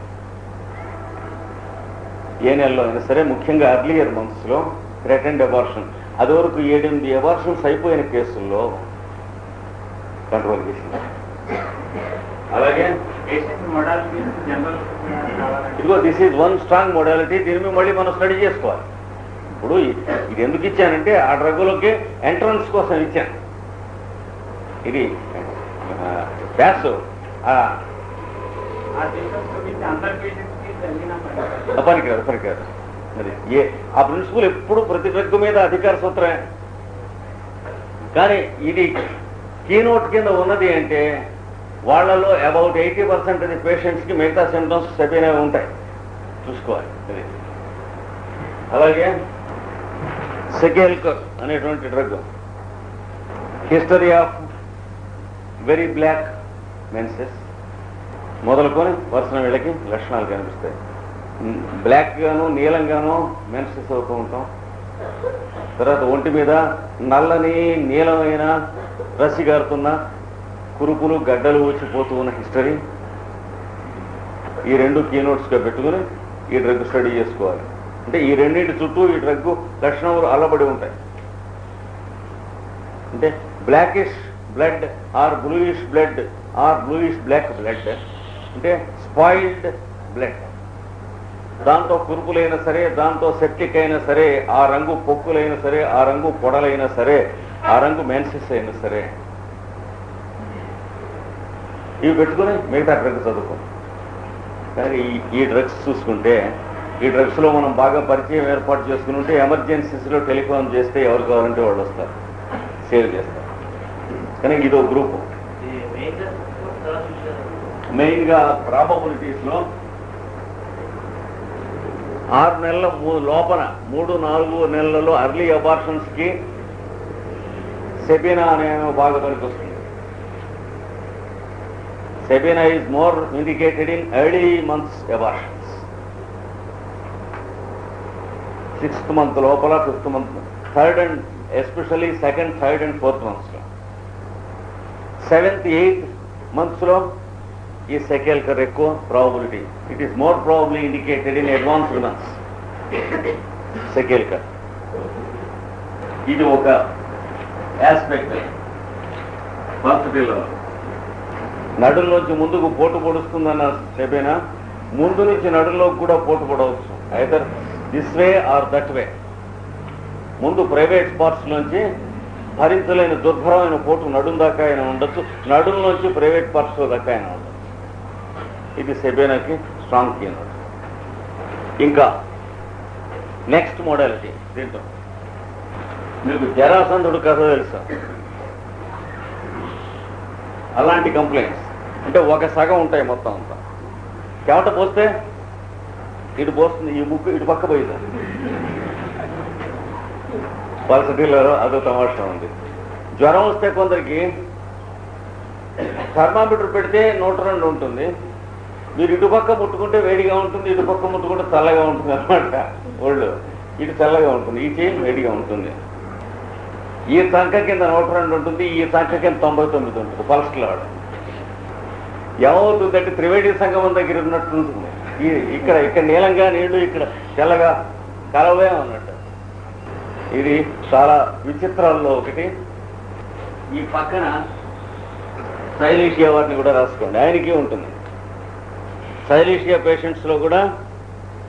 ఏ నెలలో అయినా సరే, ముఖ్యంగా అర్లియర్ మంత్స్లో థ్రెటెండ్ అబార్షన్, అది వరకు 7-8 అబార్షన్స్ అయిపోయిన కేసుల్లో కంట్రోల్ చేసింది. అలాగే ఇదిగో this is one strong modality. దీని మీద మళ్ళీ మనం స్టడీ చేసుకోవాలి. ఇప్పుడు ఇది ఎందుకు ఇచ్చానంటే ఆ డ్రగ్గులకి ఎంట్రన్స్ కోసం ఇచ్చాను. ఇది బ్యాస్ పనికిరాదు. మరి ఆ ప్రిన్సిపల్ ఎప్పుడు ప్రతి డ్రగ్ మీద అధికార సూత్రమే. కానీ ఇది కీనోట్ కింద ఉన్నది అంటే వాళ్లలో అబౌట్ 80% ఆఫ్ పేషెంట్స్కి మిగతా సింప్టమ్స్ సెబీనా ఉంటాయి, చూసుకోవాలి. అలాగే సెకెల్కర్ అనేటువంటి drug, history of very black menses మొదలుకొని వరుసన వీళ్ళకి లక్షణాలు కనిపిస్తాయి. బ్లాక్ గాను నీలంగాను మెన్సెస్ అవుతూ ఉంటాం. తర్వాత ఒంటి మీద నల్లని నీలమైన రసి గారుతున్న కురుపులు గడ్డలు వచ్చిపోతూ ఉన్న హిస్టరీ. ఈ రెండు కీనోట్స్గా పెట్టుకుని ఈ డ్రగ్ స్టడీ చేసుకోవాలి. అంటే ఈ రెండింటి చుట్టూ ఈ డ్రగ్ లక్షణాలు అల్లబడి ఉంటాయి. అంటే blackish blood or bluish blood or bluish black blood అంటే స్పాయిల్డ్ బ్లడ్. దాంతో కురుపులైనా సరే, దాంతో సెప్టిక్ అయినా సరే, ఆ రంగు పొక్కులైనా సరే, ఆ రంగు పొడలైనా సరే, ఆ రంగు మెన్సెస్ అయినా సరే, ఇవి పెట్టుకుని మిగతా డ్రగ్స్ చదువుకోండి. కానీ ఈ డ్రగ్స్ చూసుకుంటే, ఈ డ్రగ్స్లో మనం బాగా పరిచయం ఏర్పాటు చేసుకుని ఉంటే ఎమర్జెన్సీస్లో టెలిఫోన్ చేస్తే ఎవరు కావాలంటే వాళ్ళు వస్తారు, సేవ్ చేస్తారు. కానీ ఇదో గ్రూపు. మెయిన్గా ప్రాబబిలిటీస్లో 6 నెలల లోపల 3-4 నెలలలో అర్లీ అబార్షన్స్కి సెబీనా అనే బాగా పనికొస్తుంది. Sabina is more indicated in early months abortions. 6th month లోపల, 5th month, 3rd and especially 2nd, 3rd and 4th monthsలో. 7th, 8th monthsలో ఈ సెకెల్కర్ ఎక్కువ probability. It is more probably indicated in advanced months సెకెల్కర్. ఇది ఒక ఆస్పెక్ట్. హాస్పిటల్లో నడుల్లోంచి ముందుకు పోటు పొడుస్తుందన్న సెబీనా ముందు నుంచి నడుల్లోకి కూడా పోటు పొడవచ్చు. Either this way or that way. ముందు ప్రైవేట్ పార్ట్స్ నుంచి భరించలేని దుర్భరమైన పోటు నడుం దాకా అయినా ఉండొచ్చు, నడుంలోంచి ప్రైవేట్ పార్ట్స్ దాకా అయినా ఉండొచ్చు. ఇది సెబీనాకి స్ట్రాంగ్ కీనోట్. ఇంకా నెక్స్ట్ మోడాలిటీ దీంట్లో మీకు జరాసంధుడు కథ తెలుసా? అలాంటి కంప్లైంట్స్ అంటే ఒక సగం ఉంటాయి మొత్తం అంతా. చెమట పోస్తే ఇటు పోస్తుంది, ఈ ముక్కు ఇటు పక్క పోయింది. పల్సటీలో అదో తమాషా ఉంది. జ్వరం వస్తే కొందరికి థర్మామీటర్ పెడితే 102 ఉంటుంది, మీరు ఇటుపక్క ముట్టుకుంటే వేడిగా ఉంటుంది, ఇటుపక్క ముట్టుకుంటే చల్లగా ఉంటుంది అనమాట. ఒళ్ళు ఇటు చల్లగా ఉంటుంది, ఈ చేయి వేడిగా ఉంటుంది. ఈ సంఖ కింద 102 ఉంటుంది, ఈ సంఖ కింద 99 ఉంటుంది. పల్స్లాడు ఏమవుతుందంటే త్రివేణి సంగమం దగ్గర ఉన్నట్టు ఉంటుంది. ఇక్కడ నీలంగా నీళ్లు, ఇక్కడ తెల్లగా కలవే ఉన్నట్టు. ఇది చాలా విచిత్రాల్లో ఒకటి. ఈ పక్కన సైలీషియా వారిని కూడా రాసుకోండి, ఆయనకి ఉంటుంది. సైలీషియా పేషెంట్స్లో కూడా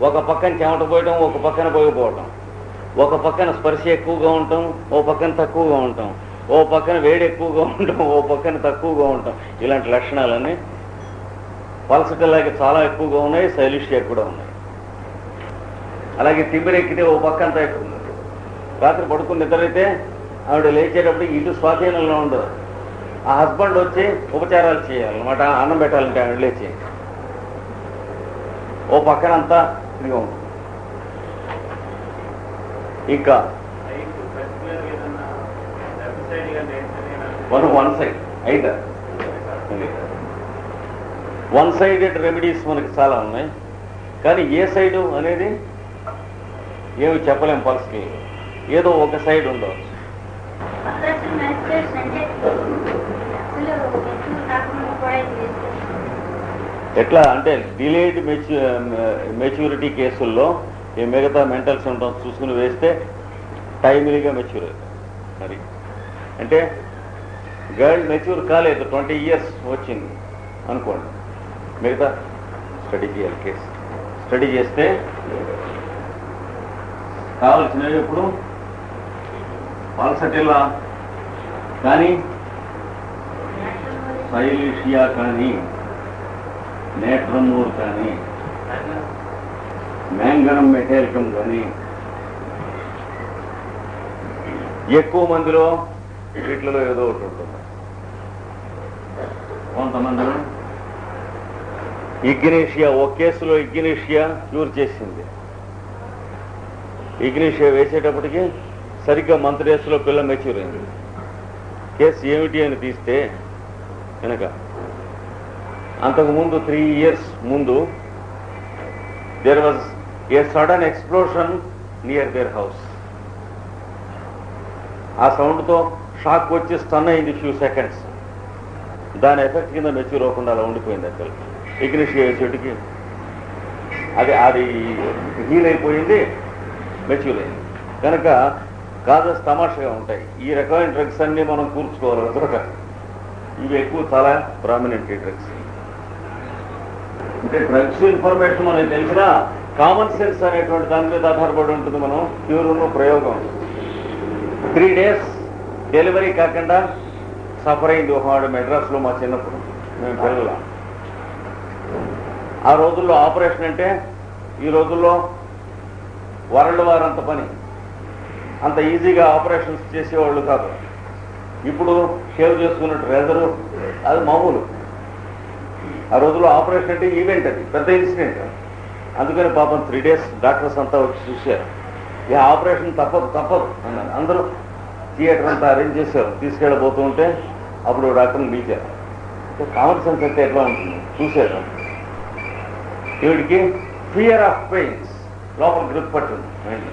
ఒక పక్కన చెమట పోయటం, ఒక పక్కన పోయిపోవటం, ఒక పక్కన స్పర్శ ఎక్కువగా ఉండటం, ఓ పక్కన తక్కువగా ఉండటం, ఓ పక్కన వేడి ఎక్కువగా ఉండటం, ఓ పక్కన తక్కువగా ఉండటం, ఇలాంటి లక్షణాలన్నీ పల్సటల్లాగే చాలా ఎక్కువగా ఉన్నాయి. సైలీషియా కూడా ఉన్నాయి. అలాగే తిమ్మిరెక్కితే ఓ పక్కంతా ఎక్కువ ఉంది. రాత్రి పడుకుని నిద్రైతే ఆవిడ లేచేటప్పుడు ఇటు స్వాధీనంలో ఉండదు. ఆ హస్బెండ్ వచ్చి ఉపచారాలు చేయాలన్నమాట, అన్నం పెట్టాలంటే ఆవిడ లేచి ఓ పక్కనంతా ఇదిగా ఉంటుంది. ఇంకా వన్ సైడ్ అయితే వన్ సైడెడ్ రెమెడీస్ మనకి చాలా ఉన్నాయి. కానీ ఏ సైడు అనేది ఏమి చెప్పలేం. పల్స్కి ఏదో ఒక సైడ్ ఉండవచ్చు. ఎట్లా అంటే డిలేడ్ మెచ్యూరిటీ కేసుల్లో ఈ మిగతా మెంటల్ సిమ్టమ్స్ చూసుకుని వేస్తే టైమ్లీగా మెచ్యూర్ అవుతుంది. మరి అంటే గర్ల్ మెచ్యూర్ కాలేదు, 20 years వచ్చింది అనుకోండి, మిగతా స్టడీ చేయాలి. కేసు స్టడీ చేస్తే కావాల్సినవి ఇప్పుడు పల్సటిలా కానీ, సైలీషియా కానీ, నేట్రమూర్ కానీ, మ్యాంగనం మెటాలికం కానీ, ఎక్కువ మందిలో వీటిలో ఏదో ఒకటి ఉంటుంది. కొంతమందిలో ఇగ్నేషియా, ఓ కేసులో ఇగ్నేషియా క్యూర్ చేసింది. ఇగ్నేషియా వేసేటప్పటికి సరిగ్గా మంత్ డేస్లో పిల్ల మెచ్యూర్ అయింది. కేసు ఏమిటి అని తీస్తే కనుక అంతకుముందు 3 years ముందు there was a sudden explosion near their house. ఆ సౌండ్తో షాక్ వచ్చి స్టన్ అయింది ఫ్యూ సెకండ్స్. దాని ఎఫెక్ట్ కింద మెచ్యూర్ అవ్వకుండా అలా ఉండిపోయింది. అసలు ఇగ్నిషియా వేసేటికి అది హీల్ అయిపోయింది, మెచ్యూర్ అయింది. కనుక కాజెస్ తమాషగా ఉంటాయి. ఈ రకమైన డ్రగ్స్ అన్నీ మనం కూర్చుకోవాలి ఒక. ఇవి ఎక్కువ చాలా ప్రామినెంట్ ఈ డ్రగ్స్. అంటే డ్రగ్స్ ఇన్ఫర్మేషన్ మనకి తెలిసినా కామన్ సెన్స్ అనేటువంటి దాని మీద ఆధారపడి ఉంటుంది. మనం క్యూరును ప్రయోగం 3 days డెలివరీ కాకుండా సఫర్ అయింది ఒకవాడు మెడ్రాస్లో. మా చిన్నప్పుడు మేము పిల్లల ఆ రోజుల్లో ఆపరేషన్ అంటే ఈ రోజుల్లో వరల్డ్ వార్ అంత పని, అంత ఈజీగా ఆపరేషన్స్ చేసేవాళ్ళు కాదు. ఇప్పుడు షేవ్ చేసుకున్నట్టు రేజరు అది మామూలు. ఆ రోజుల్లో ఆపరేషన్ అంటే ఈవెంట్, అది పెద్ద ఇన్సిడెంట్. అందుకని పాపం 3 days డాక్టర్స్ అంతా వచ్చి చూశారు. ఈ ఆపరేషన్ తప్పదు అన్నారు. అందరూ థియేటర్ అంతా అరేంజ్ చేశారు. తీసుకెళ్ళబోతూ ఉంటే అప్పుడు డాక్టర్ని పిలిచారు. కామన్ సెన్స్ అయితే ఎట్లా ఉంటుంది చూశారు. వీడికి ఫియర్ ఆఫ్ పెయిన్స్ లోపల గ్రిప్ పట్టింది మైండ్.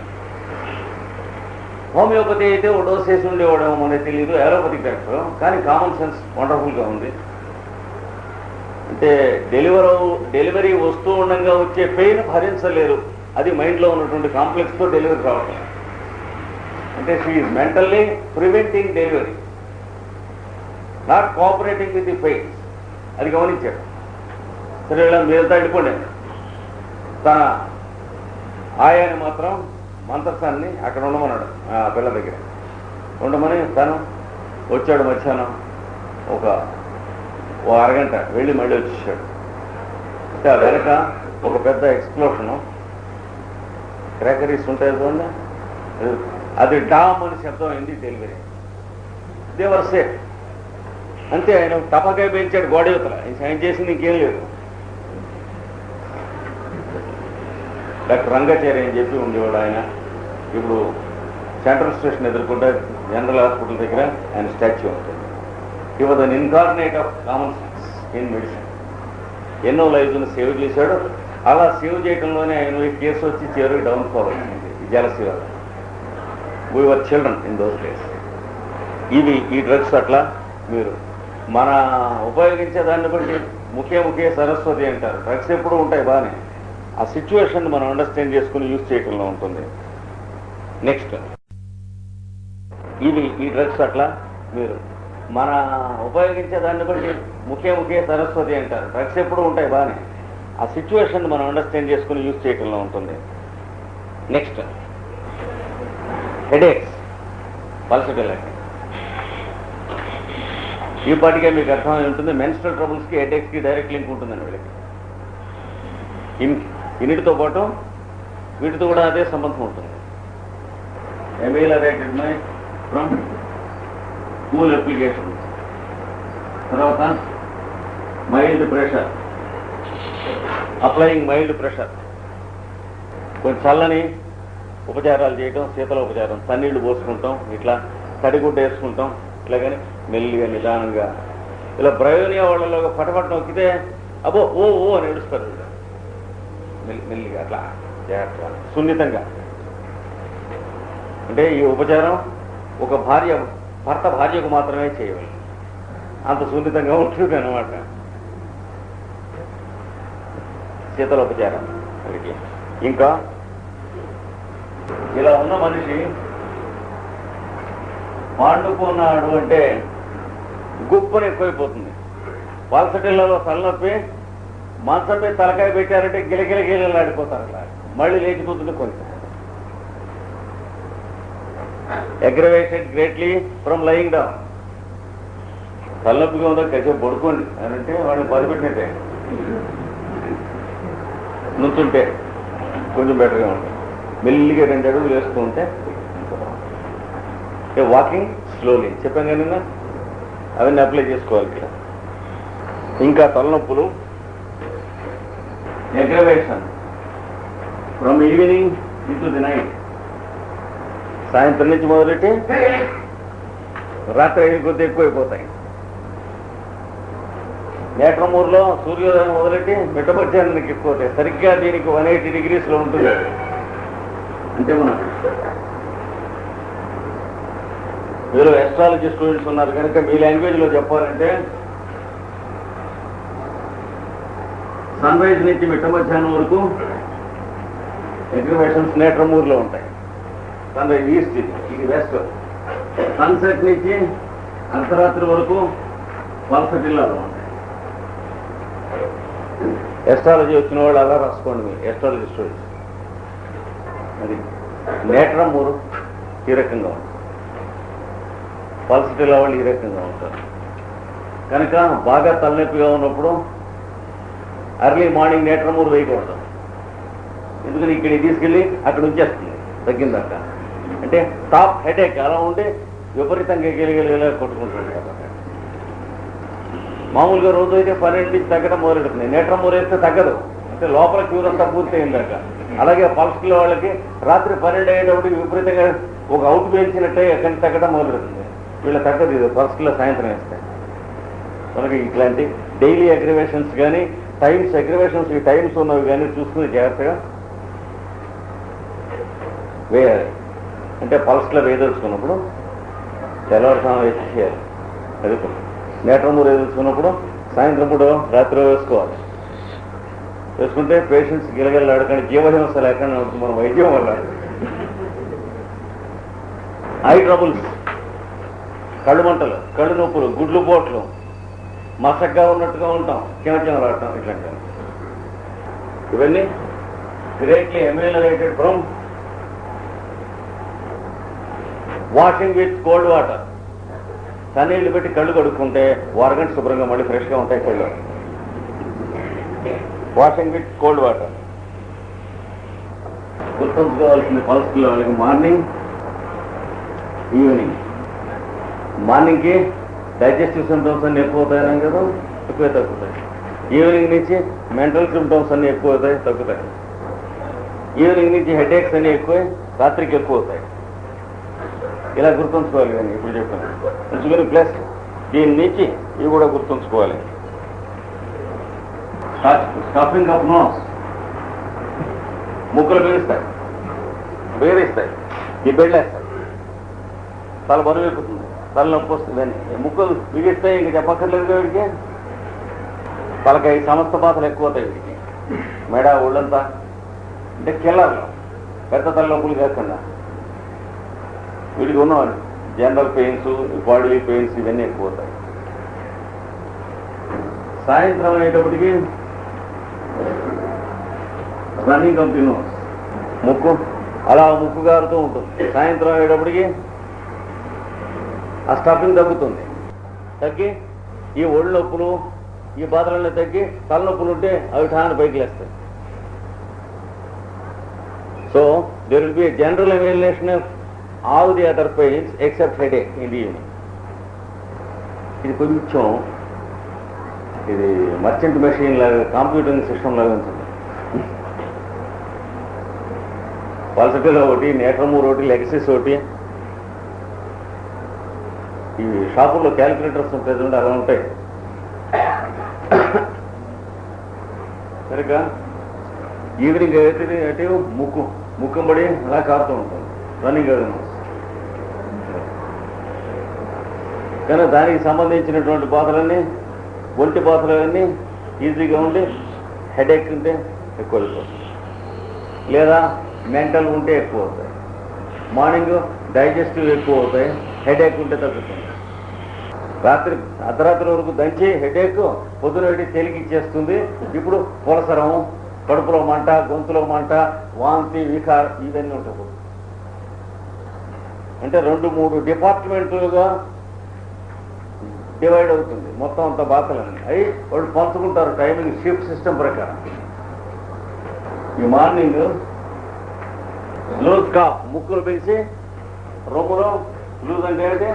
హోమియోపతి అయితే ఓ డోస్ వేసి ఉండేవాడేమో మనకి తెలియదు, అలోపతిక్ డాక్టర్. కానీ కామన్ సెన్స్ వండర్ఫుల్గా ఉంది. అంటే డెలివరీ వస్తూ ఉండగా వచ్చే పెయిన్ భరించలేరు. అది మైండ్లో ఉన్నటువంటి కాంప్లెక్స్తో డెలివరీ రావడం. అంటే she is mentally preventing delivery, not cooperating with the pains. అది గమనించాడు. సరే మీరంతా వెళ్ళిపోండి. తన ఆయాని మాత్రం మంత్రసాన్ని అక్కడ ఉండమన్నాడు ఆ పిల్ల దగ్గర. ఉండమని తను వచ్చాడు. మధ్యాహ్నం ఓ అరగంట వెళ్ళి మళ్ళీ వచ్చేసాడు. అంటే ఆ వెనక ఒక పెద్ద ఎక్స్ప్లోషను, క్రాకరీస్ ఉంటాయి చూడండి, అది డామ్ అని శబ్దం అయింది. డెలివరీ దేవర్ సేఫ్. అంతే. ఆయన టపాకాయ పెంచాడు గోడ యువతల. ఆయన చేసింది ఇంకేం లేదు. డాక్టర్ రంగాచార్య అని చెప్పి ఉండేవాడు ఆయన. ఇప్పుడు సెంట్రల్ స్టేషన్ ఎదుర్కొంటే జనరల్ హాస్పిటల్ దగ్గర ఆయన స్టాచ్యూ ఉంటుంది. He was an incarnate of common sense in medicine. ఎన్నో లైఫ్ను సేవ్ చేశాడు. అలా సేవ్ చేయడంలోనే ఆయన కేసు వచ్చి చివరికి డౌన్ఫాల్ వచ్చింది ఈ జలసీ వల్ల. We are children in those days. ఇవి ఈ డ్రగ్స్ అట్లా మీరు మన ఉపయోగించే దాన్ని బట్టి ముఖ్య సరస్వతి అంటారు. డ్రగ్స్ ఎప్పుడు ఉంటాయి బాగానే, ఆ సిచ్యువేషన్ మనం అండర్స్టాండ్ చేసుకుని యూజ్ చేయడంలో ఉంటుంది. నెక్స్ట్ ఇవి ఈ డ్రగ్స్ అట్లా మీరు మన ఉపయోగించే దాన్ని బట్టి ముఖ్య సరస్వతి అంటారు. డ్రగ్స్ ఎప్పుడు ఉంటాయి బాగానే, ఆ సిచ్యువేషన్ మనం అండర్స్టాండ్ చేసుకుని యూజ్ చేయడంలో ఉంటుంది. Next headaches, pulsatility. ఈ పాటికే మీకు అర్థమై ఉంటుంది. మెన్స్ట్రల్ ట్రబుల్స్కి హెడేక్స్కి డైరెక్ట్ లింక్ ఉంటుందండి వీళ్ళకి. ఇన్నిటితో పాటు వీటితో కూడా అదే సంబంధం ఉంటుంది. Ameliorated mind from cool application. తర్వాత mild pressure, applying mild pressure. కొంచెం చల్లని ఉపచారాలు చేయటం, శీతల ఉపచారం, తన్నీళ్లు పోసుకుంటాం, ఇట్లా తడిగుడ్డ వేసుకుంటాం, ఇట్లా కానీ మెల్లిగా నిదానంగా. ఇలా బ్రయోనియా వాళ్ళలో పటపట నొక్కితే అబ్బో ఓ ఓ అని ఏడుస్తారు. మెల్లిగా అట్లా జాగ్రత్తగా సున్నితంగా. అంటే ఈ ఉపచారం ఒక భర్త భార్యకు మాత్రమే చేయవాలి, అంత సున్నితంగా ఉంటుంది అన్నమాట శీతల ఉపచారం. అది ఇంకా ఇలా ఉన్న మనిషి పండుకున్నాడు అంటే గుప్పని ఎక్కువైపోతుంది. పల్సటిళ్లలో తలనొప్పి, మంచం మీద తలకాయ పెట్టారంటే గిలగిలగిలాడిపోతారు. అలా మళ్ళీ లేచిపోతుంది. కొంచెం aggravated greatly from lying down. తలనొప్పిగా ఉందో కాసేపు పడుకోండి అని అంటే వాడిని పదిపెట్టినట్టే. నుంచుంటే కొంచెం బెటర్గా ఉంటుంది. మెల్లిగా 2 అడుగులు వేస్తూ ఉంటే వాకింగ్ స్లోలీ చెప్పాను కానీ నిన్న అవన్నీ అప్లై చేసుకోవాలి ఇక్కడ. ఇంకా తలనొప్పులు aggravation from evening into the night. సాయంత్రం నుంచి మొదలెట్టి రాత్రి 5 కొద్ది ఎక్కువైపోతాయి. నేట్రమూరులో సూర్యోదయం మొదలెట్టి మిట్టమధ్యాహ్నానికి ఎక్కువ అవుతాయి. సరిగ్గా దీనికి 180 degrees ఉంటుంది. అంటే మనం మీరు ఎస్ట్రాలజీ స్టూడెంట్స్ ఉన్నారు కనుక మీ లాంగ్వేజ్లో చెప్పాలంటే సన్ రైజ్ నుంచి మిట్ట మధ్యాహ్నం వరకు అగ్రివేషన్స్ నేట్రమూరులో ఉంటాయి. సన్ రైజ్ ఈస్ట్, ఇది వెస్ట్. సన్సెట్ నుంచి అర్ధరాత్రి వరకు పల్సటిల్లాలో ఉంటాయి. ఎస్ట్రాలజీ వచ్చిన వాళ్ళు అలా రాసుకోండి మీరు, ఎస్ట్రాలజీ స్టూడెంట్స్. అది నేట్రమూరు ఈ రకంగా ఉంటుంది, పల్సటిల్లా వాళ్ళు ఈ రకంగా ఉంటారు. కనుక బాగా తలనొప్పిగా ఉన్నప్పుడు అర్లీ మార్నింగ్ నేట్రమూరు వేయకూడదు. ఎందుకని ఇక్కడికి తీసుకెళ్ళి అక్కడ ఉంచేస్తుంది తగ్గిందాక. అంటే టాప్ హెడేక్ అలా ఉండి విపరీతంగా గిలిగిలిగా కొట్టుకుంటుంటారు. మామూలుగా రోజు అయితే 12 నుంచి తగ్గడం మొదలెడుతుంది. నేట్రమూరు వేస్తే తగ్గదు, అంటే లోపల క్యూర్ అంతా పూర్తి అయిందాక. అలాగే పల్స్కిలో వాళ్ళకి రాత్రి 12 అయ్యేటప్పుడు విపరీతంగా ఒక అవుట్ వేయించినట్టే ఎక్కడి నుంచి తగ్గడం మొదలెడుతుంది. వీళ్ళ తగ్గదు, ఇది పల్స్కిలో సాయంత్రం వేస్తాయి. మనకి ఇట్లాంటి డైలీ అగ్రివేషన్స్ కానీ టైమ్స్ అగ్రివేషన్స్, ఈ టైమ్స్ ఉన్నవి కానీ చూసుకుని జాగ్రత్తగా వేయాలి. అంటే పల్స్లో వేయదలుచుకున్నప్పుడు తెల్లవారుసానం వేసి చేయాలి. అది నేట్రమూరు వేదలుచుకున్నప్పుడు సాయంత్రం పూట రాత్రి వేసుకోవాలి. వేసుకుంటే పేషెంట్స్ గిలగిలాడకండి, జీవహింస లేకుండా ఉంటుంది మన వైద్యం వల్ల. ఐ ట్రబుల్స్, కళ్ళు మంటలు, కళ్ళు నొప్పులు, గుడ్లు పోట్లు, మసగ్గా ఉన్నట్టుగా ఉంటాం, చిమచిమలాడటం, ఇట్లాంటివి. ఇవన్నీ greatly ameliorated from washing with cold water. సన్నీళ్ళు పెట్టి కళ్ళు కడుక్కుంటే 1 అరగంట శుభ్రంగా మళ్ళీ ఫ్రెష్గా ఉంటాయి కళ్ళు. Washing with cold water. గుర్తుంచుకోవాల్సింది పల్స్లో వాళ్ళకి మార్నింగ్ ఈవినింగ్. మార్నింగ్కి డైజెస్టివ్ సిమ్టమ్స్ అన్నీ ఎక్కువ అవుతాయి కదా, ఎక్కువే తగ్గుతాయి. ఈవినింగ్ నుంచి మెంటల్ సిమ్టమ్స్ అన్నీ ఎక్కువ అవుతాయి, తగ్గుతాయి. ఈవినింగ్ నుంచి హెడేక్స్ అన్నీ ఎక్కువ, రాత్రికి ఎక్కువ అవుతాయి. ఇలా గుర్తుంచుకోవాలి. కానీ ఇప్పుడు చెప్పాను ఉంచుకొని ప్లస్ దీని నుంచి ఇవి కూడా గుర్తుంచుకోవాలి. స్టఫింగ్ ఆఫ్ నోస్, ముక్కులు బెదిరిస్తాయి, ఈ బెళ్ళేస్తాయి, తల బరువు ఎక్కుతుంది, తలనొప్పి వస్తుందని. ముక్కులు బిగిస్తాయి, ఇంక చెప్పక్కర్లేదు వీడికి. తలకాయ సమస్త బాధలు ఎక్కువ అవుతాయి వీడికి, మెడ ఒళ్ళంతా. అంటే కిల్లర్లు, పెద్ద తలనొప్పులు కాకుండా వీడికి ఉన్నవాడు జనరల్ పెయిన్స్, బాడీ పెయిన్స్ ఇవన్నీ ఎక్కువ అవుతాయి. సాయంత్రం అయ్యేటప్పటికి రన్నింగ్ ఆఫ్ ది నోస్, ముక్కు అలా ముక్కు గారుతూ ఉంటుంది. సాయంత్రం అయ్యేటప్పటికి ఆ స్టఫింగ్ తగ్గుతుంది, తగ్గి ఈ ఒళ్ళు నొప్పులు ఈ బాధలన్నీ తగ్గి తలనొప్పులు ఉంటే అవి ఠాన పైకి లేస్తాయి. So there will be a general evaluation of all the other pains except headache in the evening. ఇది కొంచెం ఇది మర్చెంట్ మెషిన్ లాగా, కంప్యూటింగ్ సిస్టమ్ లాగా ఉంటుంది. పల్సటిలో ఒకటి, నేట్రమూర్ ఒకటి, లెక్సిస్ ఒకటి, ఈ షాపుల్లో క్యాలిక్యులేటర్స్ ఉంటాయి చూడండి, అలా ఉంటాయి. కనుక ఈవినింగ్ అయితే అటు ముక్కంబడి అలా కారుతూ ఉంటుంది, రన్నింగ్ అది. కానీ దానికి సంబంధించినటువంటి బాధలన్నీ, ఒంటి బాధలన్నీ ఈజీగా ఉండి హెడేక్ ఉంటే ఎక్కువ అయిపోతుంది, లేదా మెంటల్ ఉంటే ఎక్కువ అవుతాయి. మార్నింగ్ డైజెస్టివ్ ఎక్కువ అవుతాయి, హెడేక్ ఉంటే తగ్గుతుంది. రాత్రి అర్ధరాత్రి వరకు దంచి హెడేక్, పొద్దున పెట్టి తేలికిచ్చేస్తుంది. ఇప్పుడు పులసరం, కడుపులో మంట, గొంతులో మంట, వాంతి, వికార్ ఇవన్నీ ఉంటాయి. అంటే 2-3 డిపార్ట్మెంట్లుగా డివైడ్ అవుతుంది మొత్తం అంత బాధలన్నీ. అవి వాళ్ళు పంచుకుంటారు టైమింగ్ షిఫ్ట్ సిస్టమ్ ప్రకారం. ఈ మార్నింగ్ లూజ్ కాఫ్, ముక్కులు పెంచి రొమ్ములో లూజ్ అంటే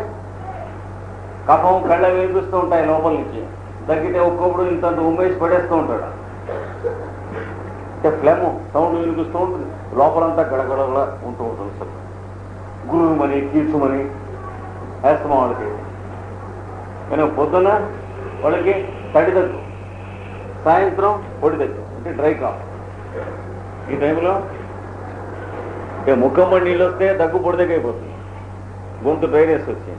కఫం కళ్ళ వినిపిస్తూ ఉంటాయి లోపల నుంచి. తగ్గితే ఒక్కొక్కడు ఇంత ఉమ్మేసి పడేస్తూ ఉంటాడు. అంటే ఫ్లెమ్ సౌండ్ వినిపిస్తూ ఉంటుంది, లోపలంతా గడగడలా ఉంటూ ఉంటుంది. సార్ గురుమని కీచుమని వేస్తాం వాళ్ళకి. కానీ పొద్దున వాళ్ళకి తడి దగ్గు, సాయంత్రం పొడి దగ్గు, అంటే డ్రై కాఫ్. ఈ టైంలో ముక్కమ్మడి నీళ్ళు వస్తే దగ్గు పొడి దగ్గర అయిపోతుంది, గొంతు డ్రైనెస్ వచ్చి.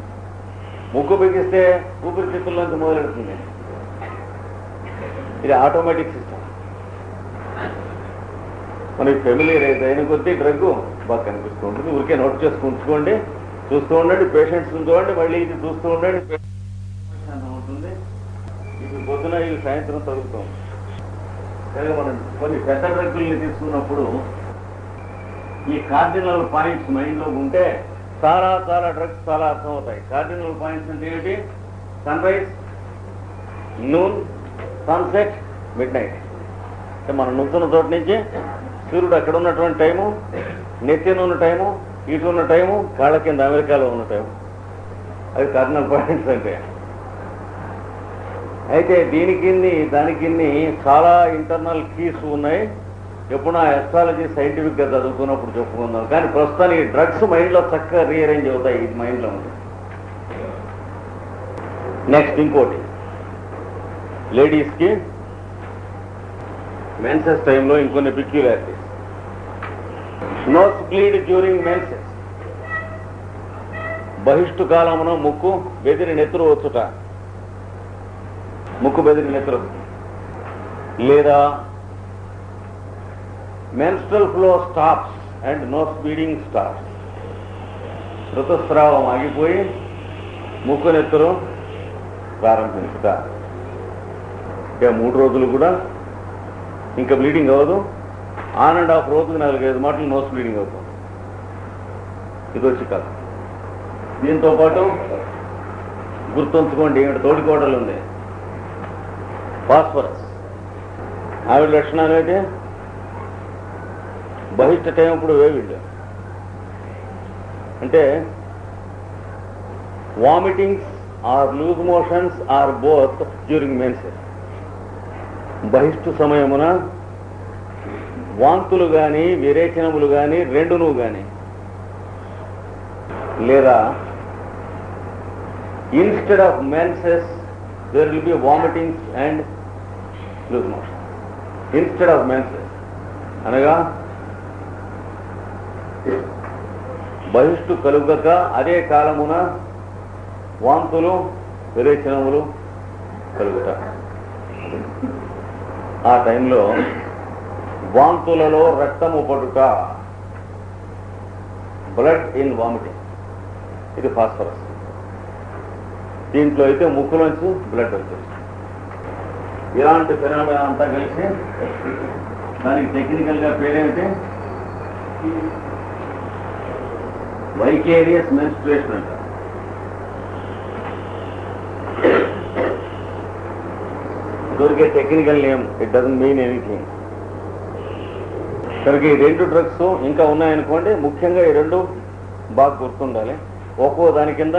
ముక్కు బిగిస్తే ఊపిరితిత్తుల్లోంచి మొదలెడుతుంది. ఇది ఆటోమేటిక్ సిస్టమ్. మనకి ఫెమిలియర్ అయితే అయిన కొద్దీ డ్రగ్ బాగా కనిపిస్తూ ఉంటుంది. ఊరికే నోట్ చేసుకుని ఉంచుకోండి, చూస్తూ ఉండండి, పేషెంట్స్ చూడండి, మళ్ళీ ఇది చూస్తూ ఉండండి ఉంటుంది. ఇది పొద్దున ఇది సాయంత్రం తగ్గుతాం. మనం కొన్ని పెద్ద డ్రగ్గుల్ని తీసుకున్నప్పుడు ఈ కార్డినల్ పాయింట్స్ మైండ్లో ఉంటే చాలా చాలా డ్రగ్స్ చాలా అర్థమవుతాయి. కార్డినల్ పాయింట్స్ అంటే ఏంటి? Sunrise, noon, sunset, midnight. అంటే మనం నుంచున్న చోటు నుంచి సూర్యుడు అక్కడ ఉన్నటువంటి టైము, నెత్తిన ఉన్న టైము, ఇటు ఉన్న టైము, కాళ్ళ కింద అమెరికాలో ఉన్న టైము, అవి కార్డినల్ పాయింట్స్ అంటే. అయితే దానికి చాలా ఇంటర్నల్ కీస్ ఉన్నాయి. ఎప్పుడు ఎస్ట్రాలజీ సైంటిఫిక్గా చదువుకున్నప్పుడు చెప్పుకుందాం. కానీ ప్రస్తుతానికి డ్రగ్స్ మైండ్లో చక్కగా రీఅరేంజ్ అవుతాయి. ఇది మైండ్లో ఉంది. నెక్స్ట్ ఇంకోటి, లేడీస్కి మెన్సెస్ టైంలో ఇంకొన్ని peculiarities. Nose bleed during menses. బహిష్టు కాలమున ముక్కు బెదిరి నెత్తురు వచ్చుట, ముక్కు బెదిరి నెత్తురు. లేదా menstrual flow stops and nose bleeding starts. ఋతుస్రావం ఆగిపోయి ముక్కు నెత్తురు ప్రారంభించుట. ఇంకా 3 రోజులు కూడా ఇంకా బ్లీడింగ్ అవ్వదు. ఆన్ అండ్ ఆఫ్ రోజుకు 4-5 మాటలు నోస్ బ్లీడింగ్ అవుతుంది. ఇది వచ్చి కాదు. దీంతో పాటు గుర్తుంచుకోండి, ఇక్కడ తోడికోడలు ఉంది, ఫాస్ఫరస్. ఆవిడ లక్షణాలు అయితే బహిష్ట టైం ఇప్పుడు వేవిళ్ళు. అంటే vomitings or loose motions or both during menses. బహిష్టు సమయమున వాంతులు కానీ విరేచనములు కానీ రెండును కానీ, లేదా instead of menses there will be vomitings and loose motion. Instead of menses అనగా బహిష్టు కలుగక అదే కాలమున వాంతులు విరేచనములు కలుగుట. ఆ టైంలో వాంతులలో రక్తము పడుట, బ్లడ్ ఇన్ వామిటింగ్, ఇది ఫాస్ఫరస్. దీంట్లో అయితే ముక్కులోంచి బ్లడ్ వచ్చేస్తుంది. ఇలాంటి ఫినామినా అంతా కలిసి దానికి టెక్నికల్గా పేరేమిటి? వైకేరియస్ మెన్స్ట్రుయేషన్ అంట. దొరికే technical name, it doesn't mean anything. కనుక ఈ రెండు డ్రగ్స్ ఇంకా ఉన్నాయనుకోండి, ముఖ్యంగా ఈ రెండు బాగా గుర్తుండాలి. ఒక్కో దాని కింద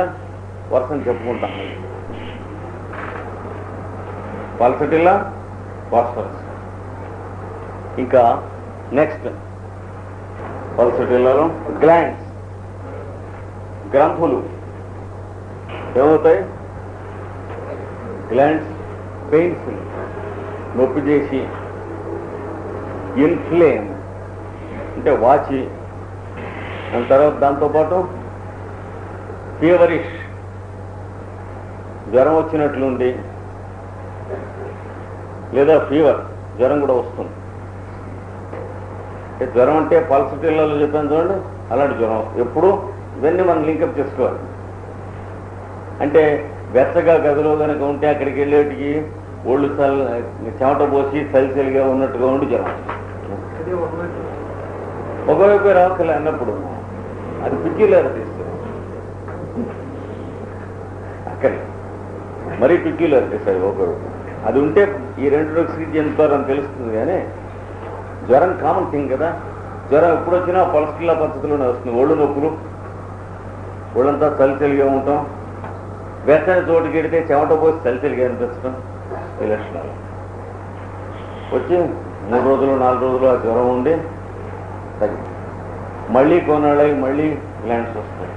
వర్షం చెప్పుకుంటాం. Pulsatilla, phosphorus. ఇంకా నెక్స్ట్ పల్సటిల్లాలో గ్లాండ్స్, గ్రంథులు ఏమవుతాయి? గ్లాండ్స్ పెయిన్ఫుల్, నొప్పి చేసి, ఇన్ఫ్లేమ్ అంటే వాచి, దాని తర్వాత దాంతోపాటు ఫీవరిష్, జ్వరం వచ్చినట్లుండి, లేదా ఫీవర్, జ్వరం కూడా వస్తుంది. జ్వరం అంటే పల్సటిల్లాలో చెప్పాను చూడండి, అలాంటి జ్వరం ఎప్పుడు ఇవన్నీ మనం లింకప్ చేసుకోవాలి. అంటే వెచ్చగా గదిలో కనుక ఉంటే అక్కడికి వెళ్ళేటికి ఒళ్ళు చెమట పోసి చలిచలిగా ఉన్నట్టుగా ఉండి జ్వరం. ఒకవైపు రావక్కలే అన్నప్పుడు అది పిక్యులారిటీస్. అక్కడ మరీ పిక్యులారిటీస్ అది ఒకవైపు. అది ఉంటే ఈ రెండు డ్రగ్స్కి చెందుతారని తెలుస్తుంది. కానీ జ్వరం కామన్ థింగ్ కదా. జ్వరం ఎప్పుడు వచ్చినా పల్సటిల్లా పద్ధతిలోనే వస్తుంది. ఒళ్ళు నొప్పులు, ఒళ్ళంతా చలిచలిగా ఉంటాం, వెచ్చని చోటుకి వెడితే చెమట పోసి చలిచలిగా అనిపించడం, ఈ లక్షణాలు వచ్చి 3 రోజులు 4 రోజులు ఆ జ్వరం ఉండి తగ్గి మళ్ళీ కొన్నాళ్ళకి మళ్ళీ గ్లాండ్స్ వస్తాయి.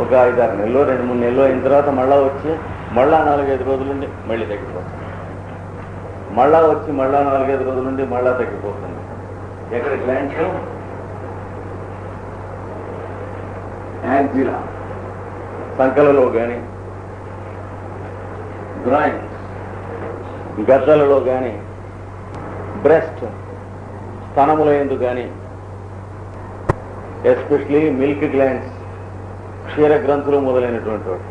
ఒక 5-6 నెలలో 2-3 నెలలు అయిన తర్వాత మళ్ళా వచ్చి మళ్ళా 4-5 రోజుల నుండి మళ్ళీ తగ్గిపోతుంది. మళ్ళా వచ్చి మళ్ళా 4-5 రోజుల నుండి మళ్ళా తగ్గిపోతుంది. ఎక్కడ గ్లాండ్స్? యాక్జిలా, సంకలలో కానీ, గ్రాయిన్స్, గద్దలలో కానీ, బ్రెస్ట్, స్తనముల యందు కానీ, ఎస్పెషలీ మిల్క్ గ్లాండ్స్, క్షీర గ్రంథులు మొదలైనటువంటి వాటి,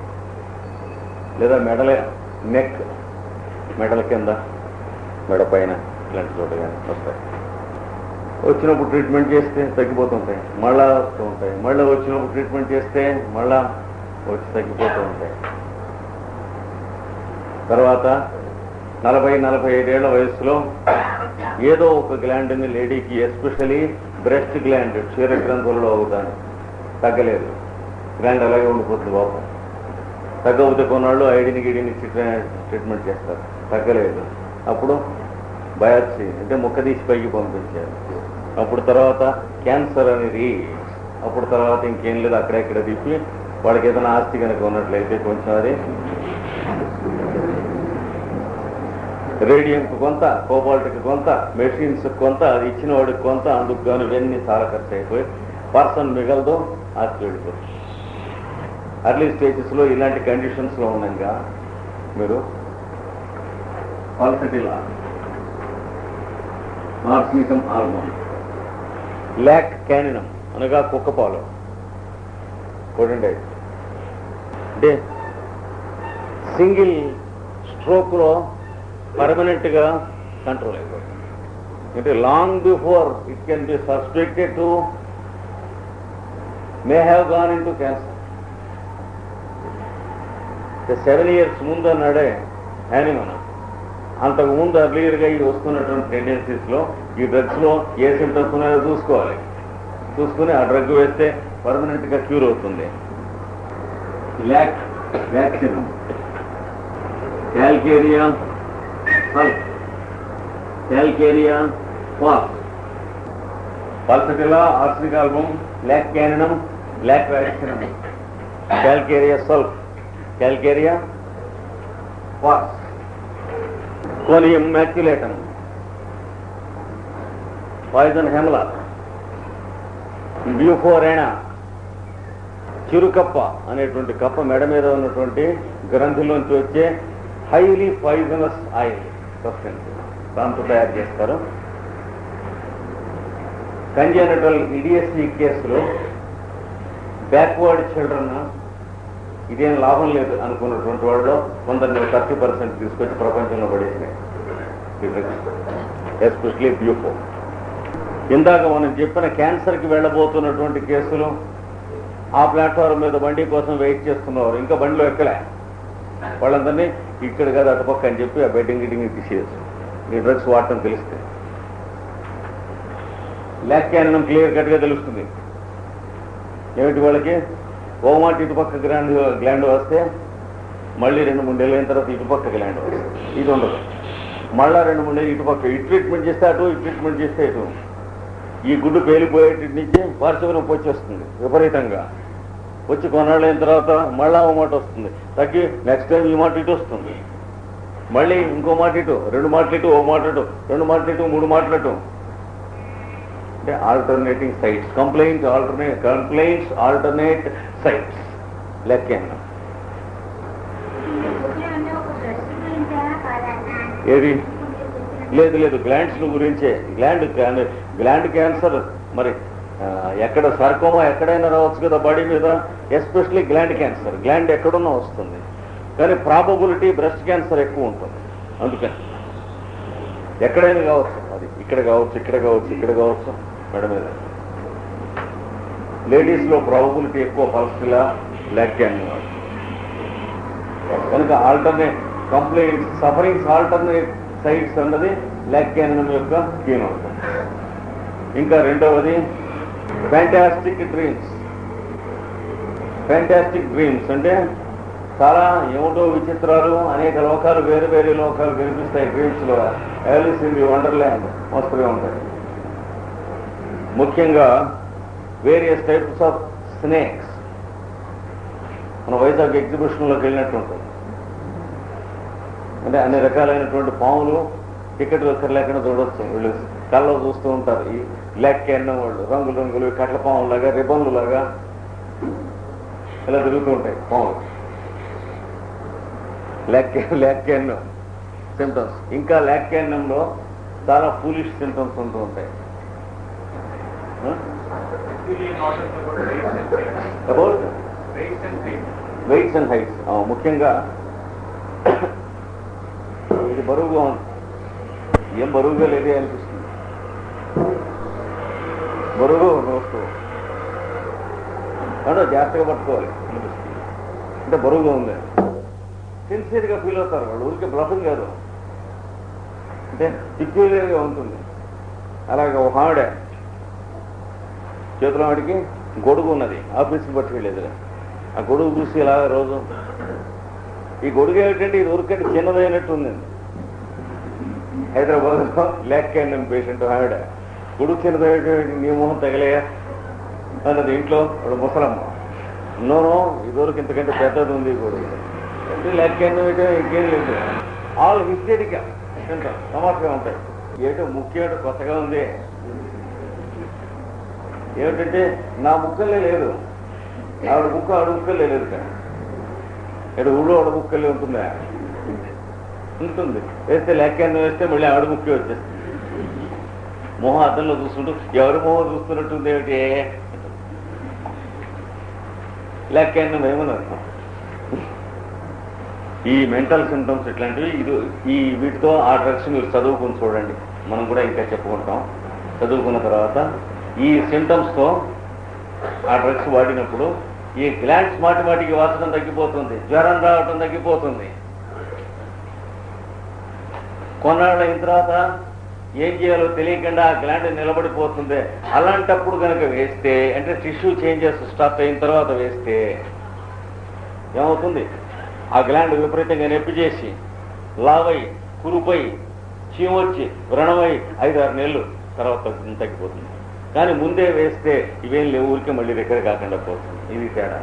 లేదా మెడల నెక్, మెడల కింద, మెడ పైన ఇలాంటి చోట కానీ వస్తాయి. వచ్చినప్పుడు ట్రీట్మెంట్ చేస్తే తగ్గిపోతుంటాయి, మళ్ళా వస్తూ ఉంటాయి. మళ్ళీ వచ్చినప్పుడు ట్రీట్మెంట్ చేస్తే మళ్ళా వచ్చి తగ్గిపోతూ ఉంటాయి. తర్వాత 40-45 ఏళ్ల వయసులో ఏదో ఒక గ్లాండ్ని లేడీకి, ఎస్పెషలీ బ్రెస్ట్ గ్లాండ్, క్షీర గ్రంథులలో అవుతాను తగ్గలేదు, గ్లాండ్ అలాగే ఉండిపోతుంది పాపం. తగ్గకపోతే కొన్నాళ్ళు ఐడిని గిడిని ట్రీట్మెంట్ చేస్తారు, తగ్గలేదు. అప్పుడు బయాప్సీ అంటే ముక్క తీసి పైకి పంపించారు. అప్పుడు తర్వాత క్యాన్సర్ అనేది, అప్పుడు తర్వాత ఇంకేం లేదు, అక్కడెక్కడ తిప్పి వాళ్ళకి ఏదైనా ఆస్తి కనుక ఉన్నట్లయితే కొంచెం అది రేడియంకి కొంత, కోబాల్ట్కి కొంత, మెషిన్స్ కొంత, అది ఇచ్చిన వాడికి కొంత, అందుకు కానీ ఇవన్నీ చాలా ఖర్చు అయిపోయి పర్సన్ మిగలదు, ఆస్తి వెళ్ళిపోతుంది. అర్లీ స్టేజెస్లో ఇలాంటి కండిషన్స్లో ఉండగా మీరు పల్సటిల్లా, ఆర్సనికం హార్మోన్, లాక్ క్యానినం అనగా కుక్కపాలు చూడండి, అంటే సింగిల్ స్ట్రోక్లో పర్మనెంట్గా కంట్రోల్ అయిపోతుంది. అంటే long before it can be suspected to may have gone in to cancer. 7 years ముందు అన్నాడే హ్యానిమన్, అంతకుముందు అర్లియర్గా ఈ వస్తున్నటువంటి టెండెన్సీస్లో ఈ డ్రగ్స్లో ఏ సింటమ్స్ ఉన్నాయో చూసుకోవాలి. చూసుకుని ఆ డ్రగ్ వేస్తే పర్మనెంట్గా క్యూర్ అవుతుంది. Lac vaccine, calcarea sulph, calcarea phos, pulsatilla, arsenic album, lac caninum, lac vaccine, calcarea sulph, calcarea phos, conium maculatum, poison hemlock, bufo rana, చిరుకప్ప అనేటువంటి కప్ప మెడ మీద ఉన్నటువంటి గ్రంథిలోంచి వచ్చే హైలీ పాయిజనస్ ఆయిల్ సబ్స్టెన్స్, దాంతో తయారు చేస్తారు. కంజెనిటల్ ఇడియసీ కేసులో బ్యాక్వర్డ్ చిల్డ్రన్ ఇదేం లాభం లేదు అనుకున్నటువంటి వాళ్ళు కొందరిని 30% తీసుకొచ్చి ప్రపంచంలో పడేసినాయి, ఎస్పెషలీ బ్యూఫో. ఇందాక మనం చెప్పిన క్యాన్సర్కి వెళ్ళబోతున్నటువంటి కేసులు ఆ ప్లాట్ఫారం మీద బండి కోసం వెయిట్ చేస్తున్నవారు ఇంకా బండిలో ఎక్కలే, వాళ్ళందరినీ ఇక్కడ కాదు అటుపక్క అని చెప్పి ఆ బెడ్డింగ్ గిడ్డింగ్ తీసేయచ్చు ఈ డ్రగ్స్ వాడటం తెలిస్తే. ల్యాక్ క్యాన్ క్లియర్ కట్గా తెలుస్తుంది. ఏమిటి వాళ్ళకి ఓ మాట ఇటుపక్క గ్లాండ్ వస్తే మళ్ళీ 2-3 ఏళ్ళ అయిన తర్వాత ఇటుపక్క గ్లాండ్ వస్తుంది, ఇది ఉండదు. మళ్ళా 2-3 ఏళ్ళు ఇటుపక్క ఇటు ట్రీట్మెంట్ చేస్తే అటు, ఇటు ట్రీట్మెంట్ చేస్తే ఇటు. ఈ గుడ్డు పేలిపోయేటి నుంచి పార్శ్వ నొప్పి వచ్చేస్తుంది విపరీతంగా. వచ్చి కొన్నాళ్ళు అయిన తర్వాత మళ్ళా ఓ మాట వస్తుంది, తగ్గి నెక్స్ట్ టైం ఈ మాట ఇటు వస్తుంది, మళ్ళీ ఇంకో మాట ఇటు, 2 మాటలు ఇటు, ఓ మాట ఇటు, 2 మాటలు ఇటు, 3 మాటలు ఇటు. అంటే alternating sites, complaints alternate sites లెక్క. ఏది లేదు గ్లాండ్స్ గురించే. గ్లాండ్ క్యాన్సర్ మరి ఎక్కడ సర్కోమా ఎక్కడైనా రావచ్చు కదా బాడీ మీద, ఎస్పెషలీ గ్లాండ్ క్యాన్సర్. గ్లాండ్ ఎక్కడున్నా వస్తుంది, కానీ ప్రాబబిలిటీ బ్రెస్ట్ క్యాన్సర్ ఎక్కువ ఉంటుంది. అందుకని ఎక్కడైనా కావచ్చు, అది ఇక్కడ కావచ్చు మెడ మీద. లేడీస్లో ప్రాబబిలిటీ ఎక్కువ పల్స్లా ల్యాక్ క్యాన్సర్. కనుక alternate complaints, sufferings alternate sites అన్నది ల్యాక్ క్యాన్సర్ యొక్క కీన్ అవుతుంది. ఇంకా రెండవది ఫ్యాంటాస్టిక్ డ్రీమ్స్ అంటే చాలా ఏమిటో విచిత్రాలు, అనేక లోకాలు, వేరు లోకాలు కనిపిస్తాయి డ్రీమ్స్లో. ఆలిస్ ఇన్ ది వండర్ల్యాండ్ మస్తుగా ఉంటాయి. ముఖ్యంగా వేరియస్ టైప్స్ ఆఫ్ స్నేక్స్. మన వైజాగ్ ఎగ్జిబిషన్లోకి వెళ్ళినట్టు ఉంటుంది. అంటే అన్ని రకాలైనటువంటి పాములు టికెట్ లేకుండా చూడవచ్చు. వీళ్ళు కళ్ళలో చూస్తూ ఉంటారు. ఈ బ్లాక్ క్యాన్ వాళ్ళు రంగులు కట్ల పాములాగా, రిబన్లు లాగా ఇలా తిరుగుతూ ఉంటాయి పాములు. Lakh can symptoms. ఇంకా ల్యాక్ క్యాన్లో చాలా ఫూలిష్ సింటమ్స్ ఉంటూ ఉంటాయి. About weights and heights. ముఖ్యంగా ఇది బరువుగా ఉంది, ఏం బరువుగా లేదే అనిపిస్తుంది. బరువుగా ఉన్న వస్తువు అంటే జాగ్రత్తగా పట్టుకోవాలి అనిపిస్తుంది. అంటే బరువుగా ఉంది, సిన్సియర్గా ఫీల్ అవుతారు వాళ్ళు. ఊరికే బ్లఫింగ్ కాదు, అంటే పిక్యులర్గా ఉంటుంది. అలాగే ఒక ఆవిడ చేతిలో ఆవిడికి గొడుగు ఉన్నది, ఆఫీస్కి పట్టుకెళ్ళేది. ఆ గొడుగు చూసి ఇలా రోజు ఈ గొడుగు ఏమిటంటే ఇది ఊరికంటే చిన్నదైనట్టు ఉందండి. హైదరాబాద్లో ల్యాక్ క్యాన్ పేషెంట్ ఆవిడ గొడుగు చిన్నదైనట్టు, నీ మొహం తగలేయా అన్నది ఇంట్లో ఇప్పుడు ముసలమ్మ. నోనో ఇదివరకు ఇంతకంటే పెద్దది ఉంది ఈ గొడుగు. ల్యాక్ క్యాన్ ఇంకేం లేదు. ఆల్ హిస్టేరిక్గా తమాషగా ఉంటాయి. ఏటో ముఖ్యం కొత్తగా ఉంది. ఏమిటంటే నా ముక్కలే లేదు, ఆవిడ ముక్క ఆవిడ ముక్కలే లేదు. కానీ ఇక్కడ ఊళ్ళో ఆవిడ ముక్కలే ఉంటుందా? ఉంటుంది. వేస్తే లెక్కన్న వేస్తే మళ్ళీ ఆవిడ ముక్కే వచ్చేస్తుంది. మొహం అద్దంలో చూస్తుంటూ ఎవరి మొహం చూస్తున్నట్టుంది ఏమిటి లెక్కన్న ఏమన్నారు. ఈ మెంటల్ సింటమ్స్ ఇట్లాంటివి ఈ వీటితో ఆ డ్రగ్స్ మీరు చదువుకుని చూడండి. మనం కూడా ఇంకా చెప్పుకుంటాం. చదువుకున్న తర్వాత ఈ సింటమ్స్తో ఆ డ్రగ్స్ వాడినప్పుడు ఈ గ్లాండ్స్ మాటికి వాసన తగ్గిపోతుంది, జ్వరం రావటం తగ్గిపోతుంది. కొన్నాళ్ళ అయిన తర్వాత ఏం చేయాలో తెలియకుండా ఆ గ్లాండ్ నిలబడిపోతుంది. అలాంటప్పుడు కనుక వేస్తే, అంటే టిష్యూ చేంజెస్ స్టార్ట్ అయిన తర్వాత వేస్తే ఏమవుతుంది? ఆ గ్లాండ్ విపరీతంగా నొప్పి చేసి లావై, కురుపై, చీమొచ్చి, వ్రణమై 5-6 నెలలు తర్వాత తగ్గిపోతుంది. కానీ ముందే వేస్తే ఇవేం లేవు, ఊరికే మళ్ళీ దగ్గర కాకుండా పోతుంది. ఇది తేడా.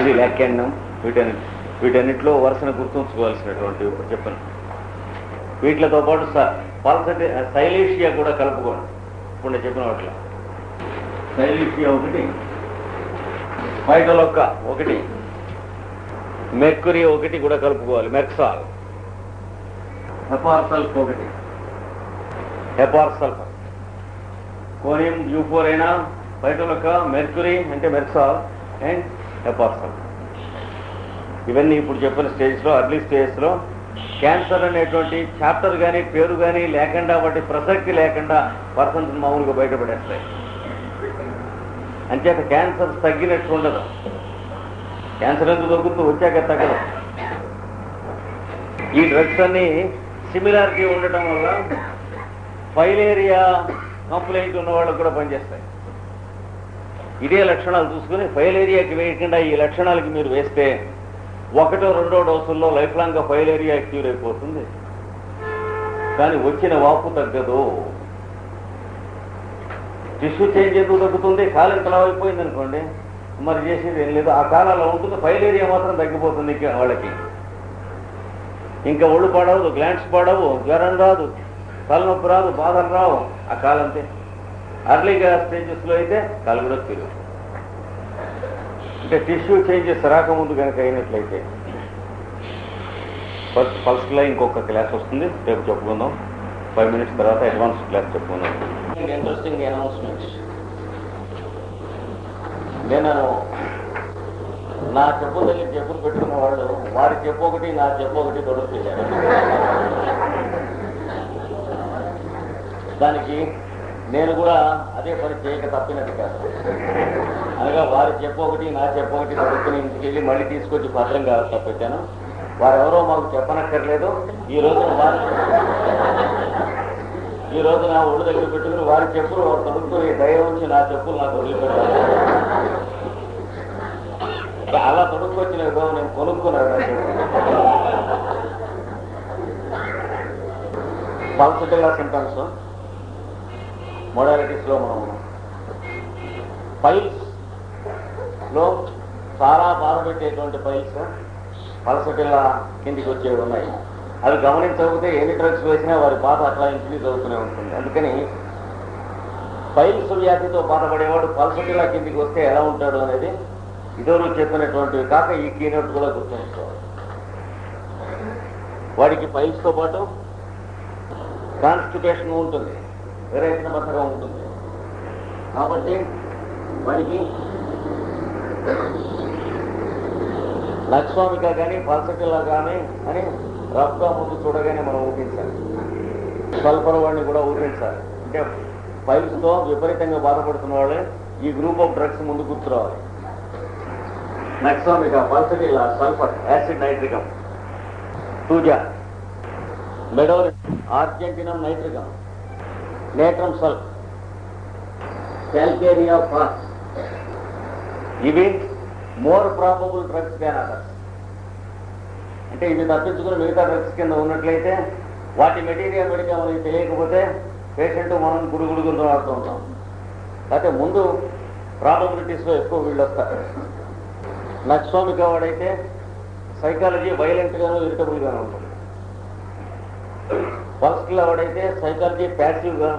ఇది లెక్కెన్నం. వీటన్నిటిలో వరుసను గుర్తుంచుకోవాల్సినటువంటి ఇప్పుడు చెప్పను. వీటితో పాటు పల్సటి సైలీషియా కూడా కలుపుకోండి. ఇప్పుడు నేను చెప్పిన వాటిలో సైలీషియా ఒకటి, ఫైటోలొక్క ఒకటి, మెర్క్యూరీ ఒకటి కూడా కలుపుకోవాలి. మెర్క్సాల్, హెపార్సల్ఫ్ ఒకటి, హెపార్సల్ఫర్, కోనియం U4 అయినా, ఫైటోలొక్క, మెర్క్యూరీ అంటే మెర్క్సాల్ అండ్ హెపార్సల్ఫ్. ఇవన్నీ ఇప్పుడు చెప్పిన స్టేజ్లో, అర్లీ స్టేజ్లో క్యాన్సర్ అనేటువంటి చాప్టర్ కానీ పేరు కానీ లేకుండా, వాటి ప్రసక్తి లేకుండా పర్సన్స్ మామూలుగా బయటపడేస్తాయి. అంచేత క్యాన్సర్ తగ్గినట్టు ఉండదు. క్యాన్సర్ ఎందుకు తగ్గుతూ వచ్చాక తగ్గదు. ఈ డ్రగ్స్ అన్ని సిమిలారిటీ ఉండటం వల్ల ఫైలేరియా కంప్లైంట్ ఉన్న వాళ్ళకు కూడా పనిచేస్తాయి. ఇదే లక్షణాలు చూసుకుని ఫైలేరియాకి వేయకుండా ఈ లక్షణాలకి మీరు వేస్తే 1-2 డోసుల్లో లైఫ్ లాంగ్గా ఫైలేరియా క్యూర్ అయిపోతుంది. కానీ వచ్చిన వాపు తగ్గదు. టిష్యూ చేంజ్ ఎందుకు తగ్గుతుంది? కాలం తలవ అయిపోయింది అనుకోండి, మరి చేసేది ఏం లేదు. ఆ కాలంలో ఉంటుంది, ఫైలేరియా మాత్రం తగ్గిపోతుంది వాళ్ళకి. ఇంకా ఒళ్ళు పడవదు, గ్లాండ్స్ పడవు, జ్వరం రాదు, తలనొప్పి రాదు, బాధలు రావు. ఆ కాలంతే. అర్లీగా స్టేజెస్లో అయితే కాలు కూడా తిరుగు. అంటే టిష్యూ చేంజెస్ రాకముందు కనుక అయినట్లయితే. ఫస్ట్ పల్స్లో ఇంకొక క్లాస్ వస్తుంది, రేపు చెప్పుకుందాం. 5 minutes తర్వాత అడ్వాన్స్ క్లాస్ చెప్పుకుందాం. Interesting announcements. నేను నా చెప్పు దగ్గర చెప్పులు పెట్టుకున్న వాళ్ళు వారి చెప్పు ఒకటి, నా చెప్పు ఒకటి తొడుగుతారు. దానికి నేను కూడా అదే పని చేయక తప్పినట్టు కాదు. అనగా వారి చెప్పు ఒకటి, నా చెప్పు ఒకటి తొడుక్కుని ఇంటికి వెళ్ళి మళ్ళీ తీసుకొచ్చి భద్రంగా తప్పెట్టాను. వారెవరో మాకు చెప్పనక్కర్లేదు. ఈ రోజు నా ఒళ్ళు దగ్గర పెట్టుకుని వారి చెప్పులు తొడుక్కుని దయ ఉంచి నా చెప్పులు నాకు వదిలిపెట్టాను. అలా తొడుక్కొచ్చిన నేను కొనుక్కున్నాను. పల్సటిల్లా సింటమ్స్, మోడాలిటీస్లో మనం పైల్స్లో చాలా బాధ పెట్టేటువంటి పైల్స్ పల్సటిల్లా కిందికి వచ్చేవి ఉన్నాయి. అవి గమనించకపోతే ఎన్ని డ్రగ్స్ వేసినా వారి బాధ అట్లా ఇంక్రీజ్ అవుతూనే ఉంటుంది. అందుకని పైల్స్ వ్యాధితో బాధపడేవాడు పల్సటిల్లా కిందికి వస్తే ఎలా ఉంటాడు అనేది ఇదివరకు చెప్పినటువంటివి కాక ఈ కీనోట్ కూడా గుర్తుంచుకోవాలి. వాడికి పైల్స్తో పాటు కాన్స్టిపేషన్ ఉంటుంది, విరేచన బద్ధకం ఉంటుంది. కాబట్టి వాడికి లక్ష్వామిక కానీ పల్సటిల్లా కానీ అని రఫ్గా ముందు చూడగానే మనం ఊహించాలి. స్వల్పర వాడిని కూడా ఊహించాలి. అంటే పైల్స్తో విపరీతంగా బాధపడుతున్న వాళ్ళే ఈ గ్రూప్ ఆఫ్ డ్రగ్స్ ముందు గుర్తురావాలి. నక్సామిక, pulsatilla, sulphur, acid nitricum, thuja, medorrhinum, argentinum nitricum, natrum sulph, calcarea phos. ఇవి more probable drugs than others. అంటే ఇవి తప్పించుకుని మిగతా డ్రగ్స్ కింద ఉన్నట్లయితే వాటి మెటీరియల్ మెడికల్ మనకి తెలియకపోతే పేషెంట్ మనం గురుగుడుగురు ఆడుతూ ఉంటాం. అయితే ముందు ప్రాబబిలిటీస్లో ఎక్కువ వీళ్ళు వస్తారు. నక్సోమిక వాడైతే సైకాలజీ వైలెంట్గాను ఇరిటబుల్గాను ఉంటుంది. పల్స్టిల్లా వాడైతే సైకాలజీ ప్యాసివ్గా